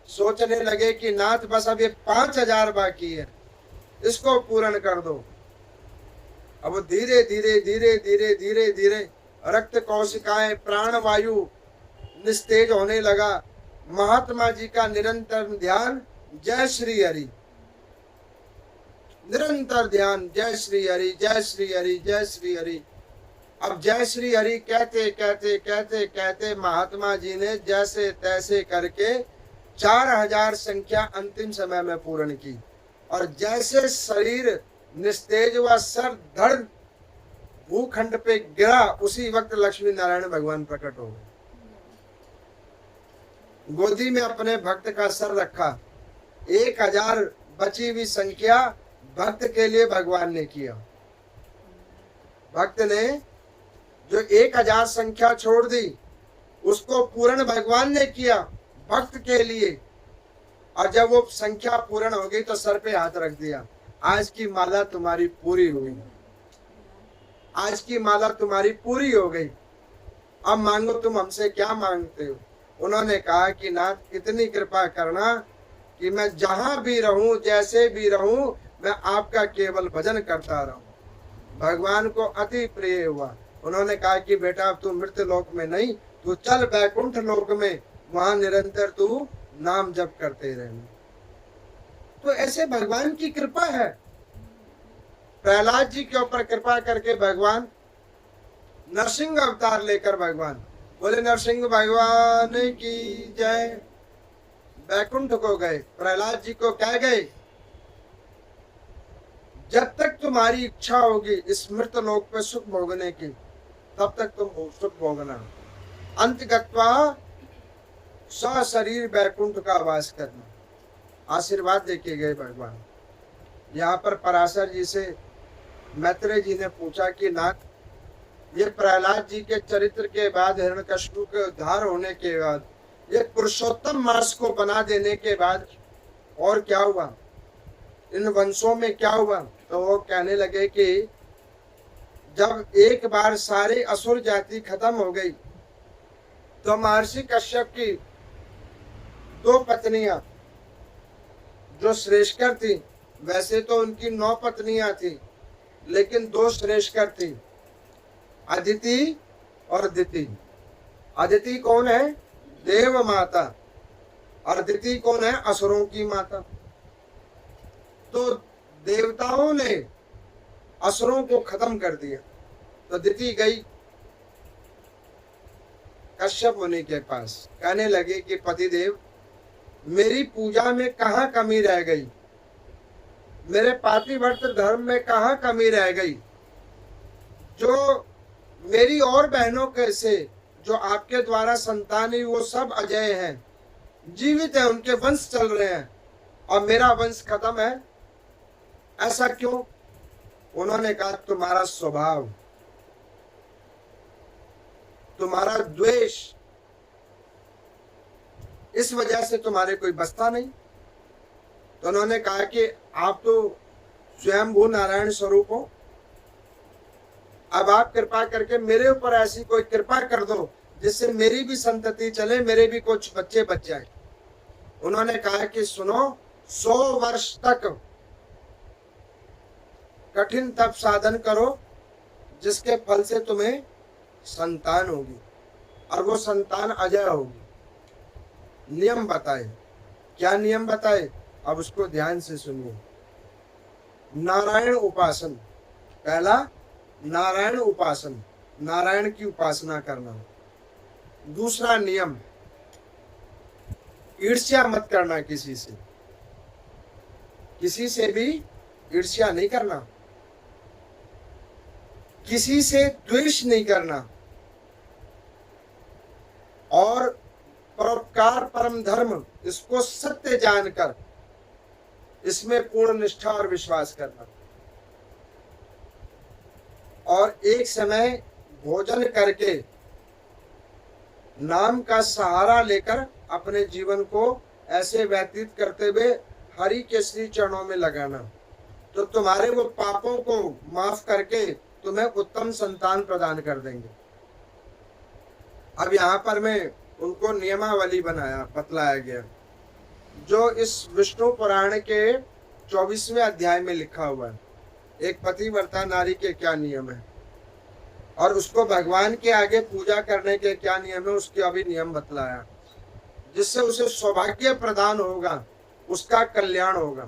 सोचने लगे कि नाथ बस अब ये 5,000 बाकी है, इसको पूर्ण कर दो। अब धीरे धीरे धीरे धीरे धीरे धीरे रक्त कोशिकाएं, प्राण वायु निस्तेज होने लगा। महात्मा जी का निरंतर ध्यान जय श्री हरि, निरंतर ध्यान जय श्री हरि, जय श्री हरि, जय श्री हरि। अब जय श्री हरि कहते कहते कहते कहते महात्मा जी ने जैसे तैसे करके 4,000 संख्या अंतिम समय में पूर्ण की। और जैसे शरीर निस्तेज हुआ, सर धड़ भूखंड पे गिरा, उसी वक्त लक्ष्मी नारायण भगवान प्रकट हो गए। गोदी में अपने भक्त का सर रखा। 1,000 बची हुई संख्या भक्त के लिए भगवान ने किया। भक्त ने जो 1,000 संख्या छोड़ दी, उसको पूर्ण भगवान ने किया भक्त के लिए। और जब वो संख्या पूर्ण हो गई तो सर पे हाथ रख दिया, आज की माला तुम्हारी पूरी हुई, आज की माला तुम्हारी पूरी हो गई, अब मांगो तुम हमसे क्या मांगते हो। उन्होंने कहा कि नाथ इतनी कृपा करना कि मैं जहां भी रहूं, जैसे भी रहूं, मैं आपका केवल भजन करता रहूं। भगवान को अति प्रिय हुआ। उन्होंने कहा कि बेटा अब तू मृत्यु लोक में नहीं, तू चल बैकुंठ लोक में, वहां निरंतर तू नाम जप करते रहना। तो ऐसे भगवान की कृपा है। प्रहलाद जी के ऊपर कृपा करके भगवान नरसिंह अवतार लेकर, भगवान बोले नरसिंह भगवान की जय, बैकुंठ को गए। प्रहलाद जी को कह गए जब तक तुम्हारी इच्छा होगी इस मृत लोक पे सुख भोगने की, तब तक तुम सुख भोगना, अंत गत्वा सशरीर बैकुंठ का वास करना। आशीर्वाद देके गए भगवान। यहाँ पर पराशर जी से मैत्रेय जी ने पूछा कि नाथ, ये प्रहलाद जी के चरित्र के बाद, हिरण्यकशिपु के उद्धार होने के बाद, ये पुरुषोत्तम मास को बना देने के बाद और क्या हुआ, इन वंशों में क्या हुआ। तो वो कहने लगे कि जब एक बार सारे असुर जाति खत्म हो गई, तो महर्षि कश्यप की 2 पत्नियां जो श्रेष्ठकर थी, वैसे तो उनकी 9 पत्नियां थी, लेकिन 2 श्रेष्ठकर थी, अदिति और दिति। अदिति कौन है? देव माता। और दिति कौन है? असुरों की माता। तो देवताओं ने असुरों को खत्म कर दिया। तो दिति गई कश्यप मुनि के पास, कहने लगे कि पतिदेव, मेरी पूजा में कहाँ कमी रह गई, मेरे पातिव्रत धर्म में कहाँ कमी रह गई? जो मेरी और बहनों के से जो आपके द्वारा संतान हुई वो सब अजय हैं, जीवित है, उनके वंश चल रहे हैं, और मेरा वंश खत्म है। ऐसा क्यों? उन्होंने कहा तुम्हारा स्वभाव, तुम्हारा द्वेष, इस वजह से तुम्हारे कोई बसता नहीं। तो उन्होंने कहा कि आप तो स्वयंभू नारायण स्वरूप हो, अब आप कृपा करके मेरे ऊपर ऐसी कोई कृपा कर दो जिससे मेरी भी संतति चले, मेरे भी कुछ बच्चे बच जाए। उन्होंने कहा कि सुनो, 100 वर्ष तक कठिन तप साधन करो, जिसके फल से तुम्हें संतान होगी, और वो संतान अजय होगी। नियम बताए। क्या नियम बताए? अब उसको ध्यान से सुनिए। नारायण उपासन, पहला नारायण उपासन, नारायण की उपासना करना। दूसरा नियम, ईर्ष्या मत करना किसी से, किसी से भी ईर्ष्या नहीं करना, किसी से द्वेष नहीं करना, और परोपकार परम धर्म, इसको सत्य जानकर इसमें पूर्ण निष्ठा और विश्वास करना, और एक समय भोजन करके नाम का सहारा लेकर अपने जीवन को ऐसे व्यतीत करते हुए हरि के श्री चरणों में लगाना, तो तुम्हारे वो पापों को माफ करके तुम्हें उत्तम संतान प्रदान कर देंगे। अब यहाँ पर मैं उनको नियमावली बतलाया गया, जो इस विष्णु पुराण के 24वें अध्याय में लिखा हुआ है। एक पतिव्रता नारी के क्या नियम है, और उसको भगवान के आगे पूजा करने के क्या नियम है, उसके अभी नियम बतलाया, जिससे उसे सौभाग्य प्रदान होगा, उसका कल्याण होगा।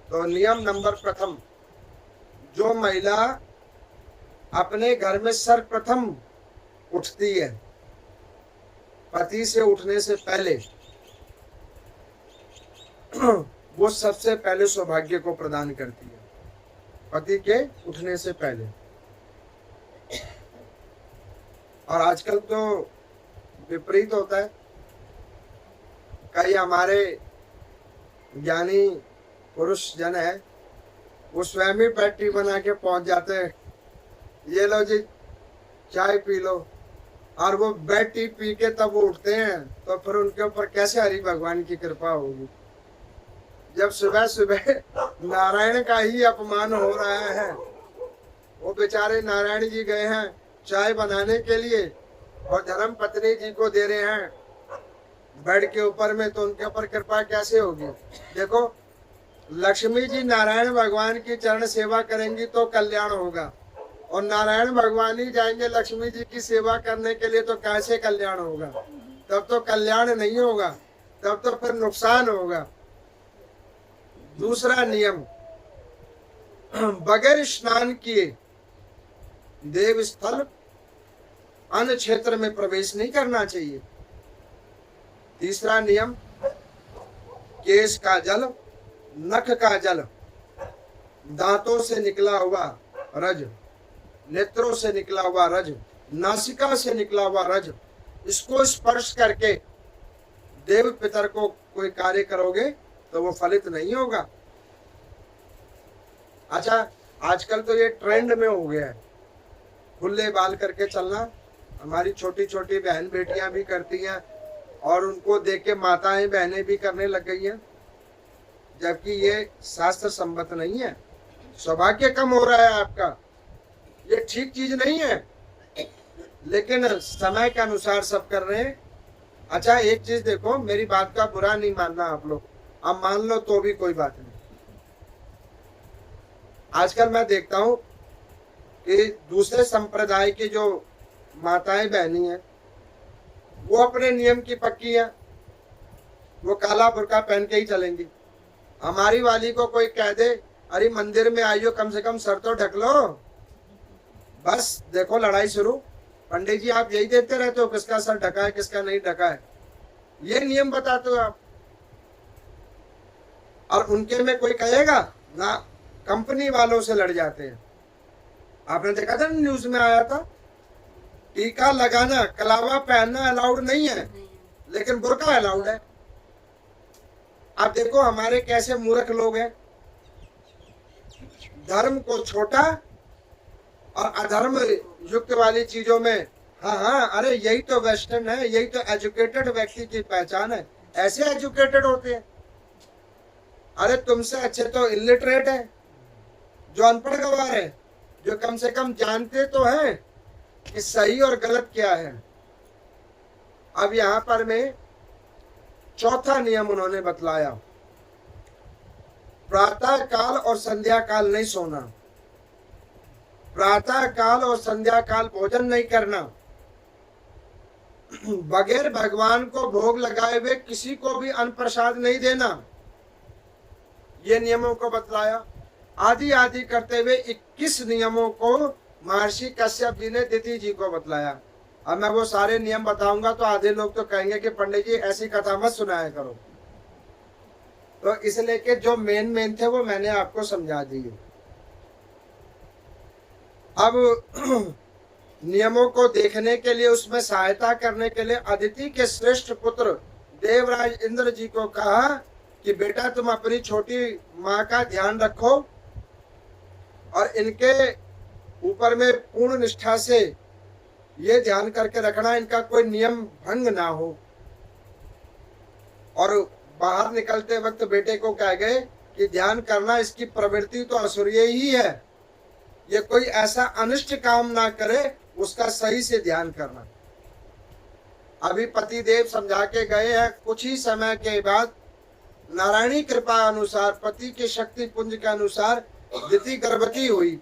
तो नियम नंबर प्रथम, जो महिला अपने घर में सर्वप्रथम उठती है पति से उठने से पहले, वो सबसे पहले सौभाग्य को प्रदान करती है, पति के उठने से पहले। और आजकल तो विपरीत होता है, कई हमारे ज्ञानी पुरुष जन है, वो स्वयं ही बैटरी बना के पहुंच जाते हैं, ये लो जी चाय पी लो, और वो बैटरी पी के तब वो उठते हैं, तो फिर उनके ऊपर कैसे हरि भगवान की कृपा होगी, जब सुबह सुबह नारायण का ही अपमान हो रहा है। वो बेचारे नारायण जी गए हैं चाय बनाने के लिए, और धर्म पत्नी जी को दे रहे हैं बेड के ऊपर में, तो उनके ऊपर कृपा कैसे होगी? देखो, लक्ष्मी जी नारायण भगवान की चरण सेवा करेंगी तो कल्याण होगा, और नारायण भगवान ही जाएंगे लक्ष्मी जी की सेवा करने के लिए, तो कैसे कल्याण होगा? तब तो कल्याण नहीं होगा, तब तो फिर नुकसान होगा। दूसरा नियम, बगैर स्नान किए देव स्थल अन्य क्षेत्र में प्रवेश नहीं करना चाहिए। तीसरा नियम, केश का जल, नख का जल, दांतों से निकला हुआ रज, नेत्रों से निकला हुआ रज, नासिका से निकला हुआ रज, इसको स्पर्श करके देव पितर को कोई कार्य करोगे तो वो फलित नहीं होगा। अच्छा, आजकल तो ये ट्रेंड में हो गया है खुले बाल करके चलना, हमारी छोटी छोटी बहन बेटियां भी करती हैं, और उनको देख के माताएं बहनें भी करने लग गई हैं, जबकि ये शास्त्र सम्मत नहीं है। सौभाग्य कम हो रहा है आपका, ये ठीक चीज नहीं है, लेकिन समय के अनुसार सब कर रहे हैं। अच्छा, एक चीज देखो, मेरी बात का बुरा नहीं मानना आप लोग, अब मान लो तो भी कोई बात नहीं। आजकल मैं देखता हूं कि दूसरे संप्रदाय की जो माताएं बहनी हैं, वो अपने नियम की पक्की हैं, वो काला बुर्का पहन के ही चलेंगी। हमारी वाली को कोई कह दे अरे मंदिर में आइयो, कम से कम सर तो ढक लो, बस देखो लड़ाई शुरू। पंडित जी आप यही देते रहते हो, किसका सर ढका है किसका नहीं ढका है, ये नियम बताते हो आप। और उनके में कोई कहेगा ना कंपनी वालों से लड़ जाते हैं। आपने देखा था न्यूज में आया था, टीका लगाना, कलावा पहनना अलाउड नहीं है, लेकिन बुर्का अलाउड है। आप देखो हमारे कैसे मूर्ख लोग हैं, धर्म को छोटा और अधर्म युक्त वाली चीजों में, हाँ हाँ, अरे यही तो वेस्टर्न है, यही तो एजुकेटेड व्यक्ति की पहचान है। ऐसे एजुकेटेड होते हैं। अरे तुमसे अच्छे तो इलिटरेट है, जो अनपढ़ गवार है, जो कम से कम जानते तो हैं कि सही और गलत क्या है। अब यहां पर में चौथा नियम उन्होंने बतलाया, प्रातः काल और संध्या काल नहीं सोना, प्रातः काल और संध्या काल भोजन नहीं करना, बगैर भगवान को भोग लगाए हुए किसी को भी अन्न प्रसाद नहीं देना। ये नियमों को बतलाया। आदि आदि करते हुए 21 नियमों को महर्षि कश्यप जी ने दिति जी को बतलाया। अब मैं वो सारे नियम बताऊंगा तो आधे लोग तो कहेंगे कि पंडित जी ऐसी कथा मत सुनाया करो, तो इसलिए कि जो मेन थे वो मैंने आपको समझा दिए। अब नियमों को देखने के लिए, उसमें सहायता करने के लिए अदिति के श्रेष्ठ पुत्र देवराज इंद्र जी को कहा कि बेटा तुम अपनी छोटी माँ का ध्यान रखो और इनके ऊपर में पूर्ण निष्ठा से ये ध्यान करके रखना, इनका कोई नियम भंग ना हो। और बाहर निकलते वक्त बेटे को कह गए कि ध्यान करना, इसकी प्रवृत्ति तो असुरीय ही है, ये कोई ऐसा अनिष्ट काम ना करे, उसका सही से ध्यान करना। अभी पति देव समझा के गए हैं। कुछ ही समय के बाद नारायणी कृपा अनुसार, पति के शक्ति पुंज के अनुसार दिति गर्भवती हुई,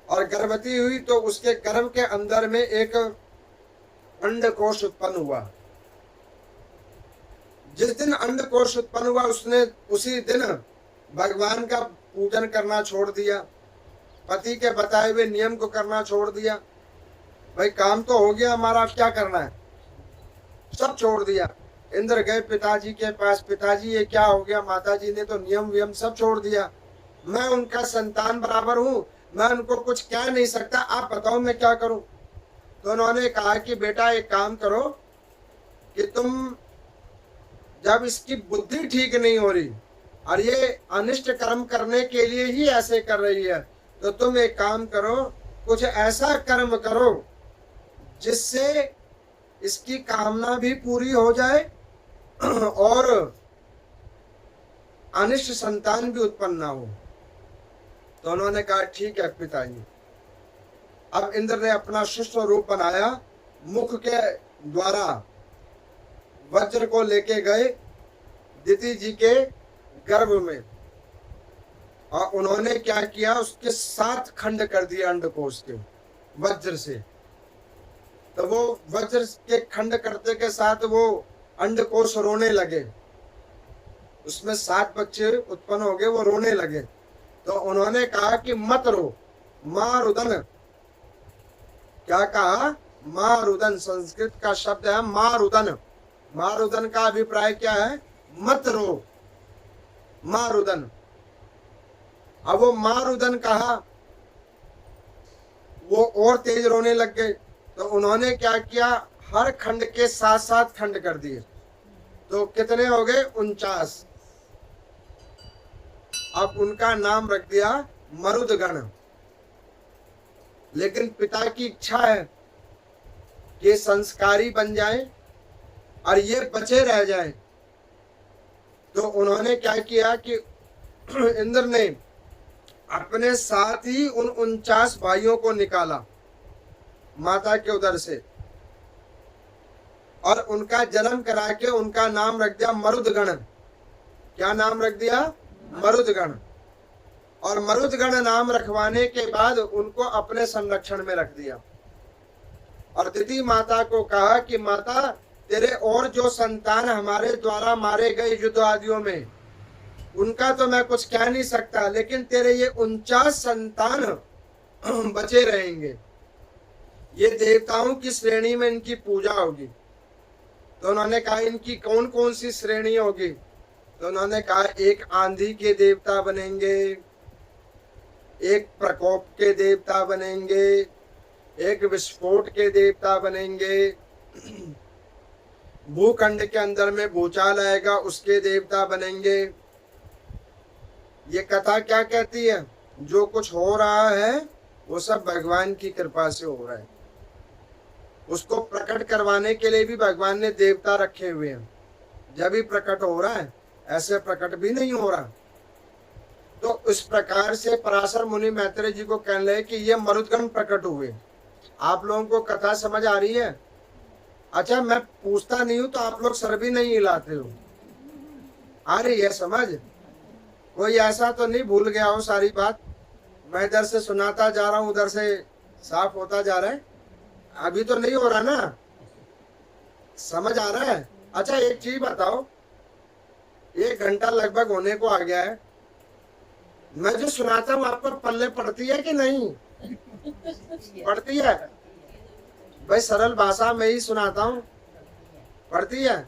और गर्भवती हुई तो उसके गर्भ के अंदर में एक अंडकोश उत्पन्न हुआ। जिस दिन अंडकोश उत्पन्न हुआ उसने उसी दिन भगवान का पूजन करना छोड़ दिया, पति के बताए हुए नियम को करना छोड़ दिया। भाई काम तो हो गया हमारा, अब क्या करना है, सब छोड़ दिया। इंद्र गए पिताजी के पास, पिताजी ये क्या हो गया, माताजी ने तो नियम वियम सब छोड़ दिया, मैं उनका संतान बराबर हूँ, मैं उनको कुछ कह नहीं सकता, आप बताओ मैं क्या करूं। तो उन्होंने कहा कि बेटा एक काम करो कि तुम, जब इसकी बुद्धि ठीक नहीं हो रही और ये अनिष्ट कर्म करने के लिए ही ऐसे कर रही है, तो तुम एक काम करो, कुछ ऐसा कर्म करो जिससे इसकी कामना भी पूरी हो जाए और अनिष्ट संतान भी उत्पन्न ना हो। तो उन्होंने कहा ठीक है पिताजी। अब इंद्र ने अपना शिष्ट रूप बनाया, मुख के द्वारा वज्र को लेके गए दिति जी के गर्भ में, और उन्होंने क्या किया, उसके 7 खंड कर दिए अंडकोश के वज्र से। तो वो वज्र के खंड करते के साथ वो अंडकोश रोने लगे, उसमें 7 बच्चे उत्पन्न हो गए, वो रोने लगे। तो उन्होंने कहा कि मत रो, माँ रुदन। क्या कहा, माँ रुदन, संस्कृत का शब्द है माँ रुदन। माँ रुदन का अभिप्राय क्या है, मत रो, माँ रुदन। अब वो माँ रुदन कहा, वो और तेज रोने लग गए। तो उन्होंने क्या किया, हर खंड के 7-7 खंड कर दिए, तो कितने हो गए, 49। अब उनका नाम रख दिया मरुदगण। लेकिन पिता की इच्छा है कि संस्कारी बन जाए और ये बचे रह जाए। तो उन्होंने क्या किया कि इंद्र ने अपने साथ ही उन 49 भाइयों को निकाला माता के उदर से, और उनका जन्म करा के उनका नाम रख दिया मरुदगण। क्या नाम रख दिया, मरुदगण। और मरुदगण नाम रखवाने के बाद उनको अपने संरक्षण में रख दिया। और दिति माता को कहा कि माता, तेरे और जो संतान हमारे द्वारा मारे गए युद्ध आदियों में, उनका तो मैं कुछ कह नहीं सकता, लेकिन तेरे ये 49 संतान बचे रहेंगे, ये देवताओं की श्रेणी में इनकी पूजा होगी। तो उन्होंने कहा इनकी कौन कौन सी श्रेणी होगी, तो उन्होंने कहा एक आंधी के देवता बनेंगे, एक प्रकोप के देवता बनेंगे, एक विस्फोट के देवता बनेंगे, भूखंड के अंदर में भूचाल आएगा उसके देवता बनेंगे। ये कथा क्या कहती है? जो कुछ हो रहा है वो सब भगवान की कृपा से हो रहा है। उसको प्रकट करवाने के लिए भी भगवान ने देवता रखे हुए हैं। जब भी प्रकट हो रहा है, ऐसे प्रकट भी नहीं हो रहा। तो इस प्रकार से पराशर मुनि मैत्रेय जी को कहने लगे कि ये मरुदगण प्रकट हुए। आप लोगों को कथा समझ आ रही है? अच्छा, मैं पूछता नहीं हूं तो आप लोग सर भी नहीं हिलाते हो। आ रही है समझ? कोई ऐसा तो नहीं भूल गया हो सारी बात? मैं इधर से सुनाता जा रहा हूं, उधर से साफ होता जा रहा है। अभी तो नहीं हो रहा ना? समझ आ रहा है? अच्छा, एक चीज बताओ, 1 घंटा लगभग होने को आ गया है। मैं जो सुनाता हूँ आप पर पल्ले पड़ती है कि नहीं? पड़ती है? भाई सरल भाषा में ही सुनाता हूँ, पड़ती है।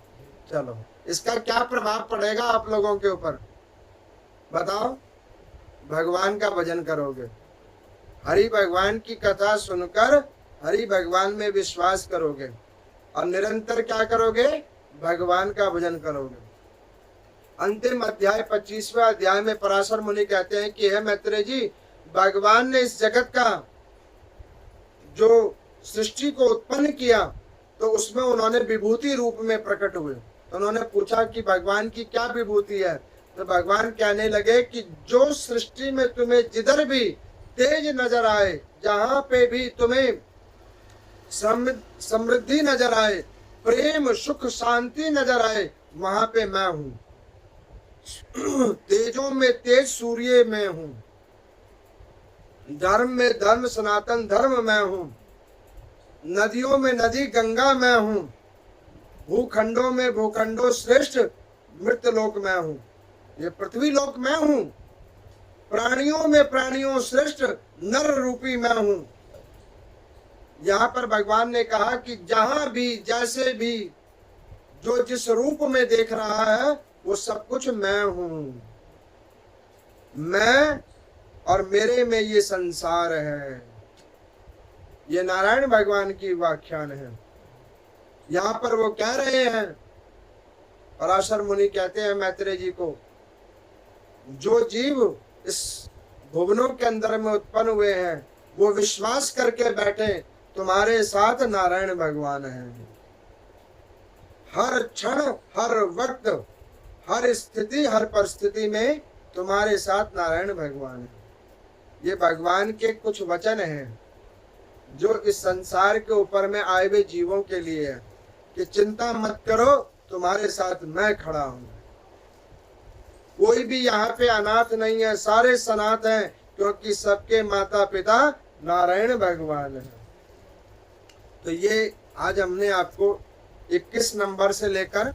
चलो, इसका क्या प्रभाव पड़ेगा आप लोगों के ऊपर बताओ? भगवान का भजन करोगे, हरि भगवान की कथा सुनकर हरि भगवान में विश्वास करोगे और निरंतर क्या करोगे? भगवान का भजन करोगे। अंतिम अध्याय 25वें अध्याय में पराशर मुनि कहते हैं कि हे मैत्रेय जी, भगवान ने इस जगत का जो सृष्टि को उत्पन्न किया तो उसमें उन्होंने विभूति रूप में प्रकट हुए। तो उन्होंने पूछा कि भगवान की क्या विभूति है? तो भगवान कहने लगे कि जो सृष्टि में तुम्हें जिधर भी तेज नजर आए, जहां पे भी तुम्हें समृद्धि नजर आए, प्रेम सुख शांति नजर आए, वहां पे मैं हूं। तेजों में तेज सूर्य में हूं, धर्म में धर्म सनातन धर्म मैं हूं, नदियों में नदी गंगा मैं हूं, भूखंडों में भूखंडों श्रेष्ठ मृतलोक मैं हूं, ये पृथ्वी लोक मैं हूं, प्राणियों में प्राणियों श्रेष्ठ नर रूपी मैं हूं। यहाँ पर भगवान ने कहा कि जहां भी जैसे भी जो जिस रूप में देख रहा है वो सब कुछ मैं हूं। मैं और मेरे में ये संसार है। ये नारायण भगवान की व्याख्यान है। यहाँ पर वो कह रहे हैं, पराशर मुनि कहते हैं मैत्रेय जी को, जो जीव इस भुवनों के अंदर में उत्पन्न हुए हैं वो विश्वास करके बैठे तुम्हारे साथ नारायण भगवान हैं। हर क्षण हर वक्त हर स्थिति हर परिस्थिति में तुम्हारे साथ नारायण भगवान है। ये भगवान के कुछ वचन हैं जो इस संसार के ऊपर में आए हुए जीवों के लिए है कि चिंता मत करो, तुम्हारे साथ मैं खड़ा हूं। कोई भी यहाँ पे अनाथ नहीं है, सारे सनाथ हैं, क्योंकि सबके माता पिता नारायण भगवान है। तो ये आज हमने आपको 21 नंबर से लेकर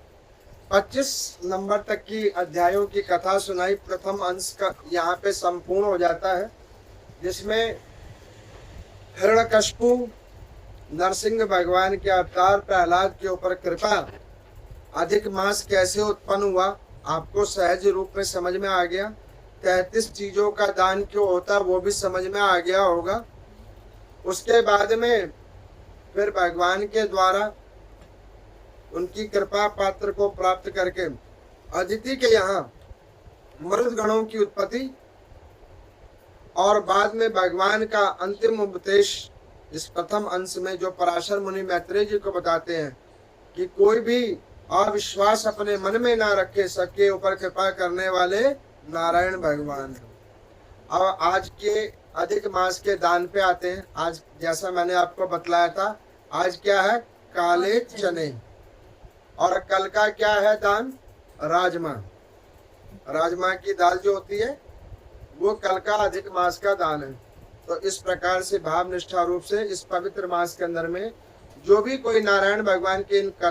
25 नंबर तक की अध्यायों की कथा सुनाई। प्रथम अंश का यहाँ पे संपूर्ण हो जाता है, जिसमें हिरण्यकशिपु नरसिंह भगवान के अवतार प्रहलाद के ऊपर कृपा, अधिक मास कैसे उत्पन्न हुआ आपको सहज रूप में समझ में आ गया। 33 चीजों का दान क्यों होता वो भी समझ में आ गया होगा। उसके बाद में फिर भगवान के द्वारा उनकी कृपा पात्र को प्राप्त करके अदिति के यहाँ मरुद गणों की उत्पत्ति और बाद में भगवान का अंतिम उपदेश इस प्रथम अंश में जो पराशर मुनि मैत्रेय जी को बताते हैं कि कोई भी अविश्वास अपने मन में ना रखे, सबके ऊपर कृपा करने वाले नारायण भगवान हैं। अब आज के अधिक मास के दान पे आते हैं। आज जैसा मैंने आपको बतलाया था, आज क्या है? काले चने। और कल का क्या है दान? राजमा। राजमा की दाल जो होती है वो कल का अधिक मास का दान है। तो इस प्रकार से भाव निष्ठा रूप से इस पवित्र मास के अंदर में जो भी कोई नारायण भगवान की इन कथा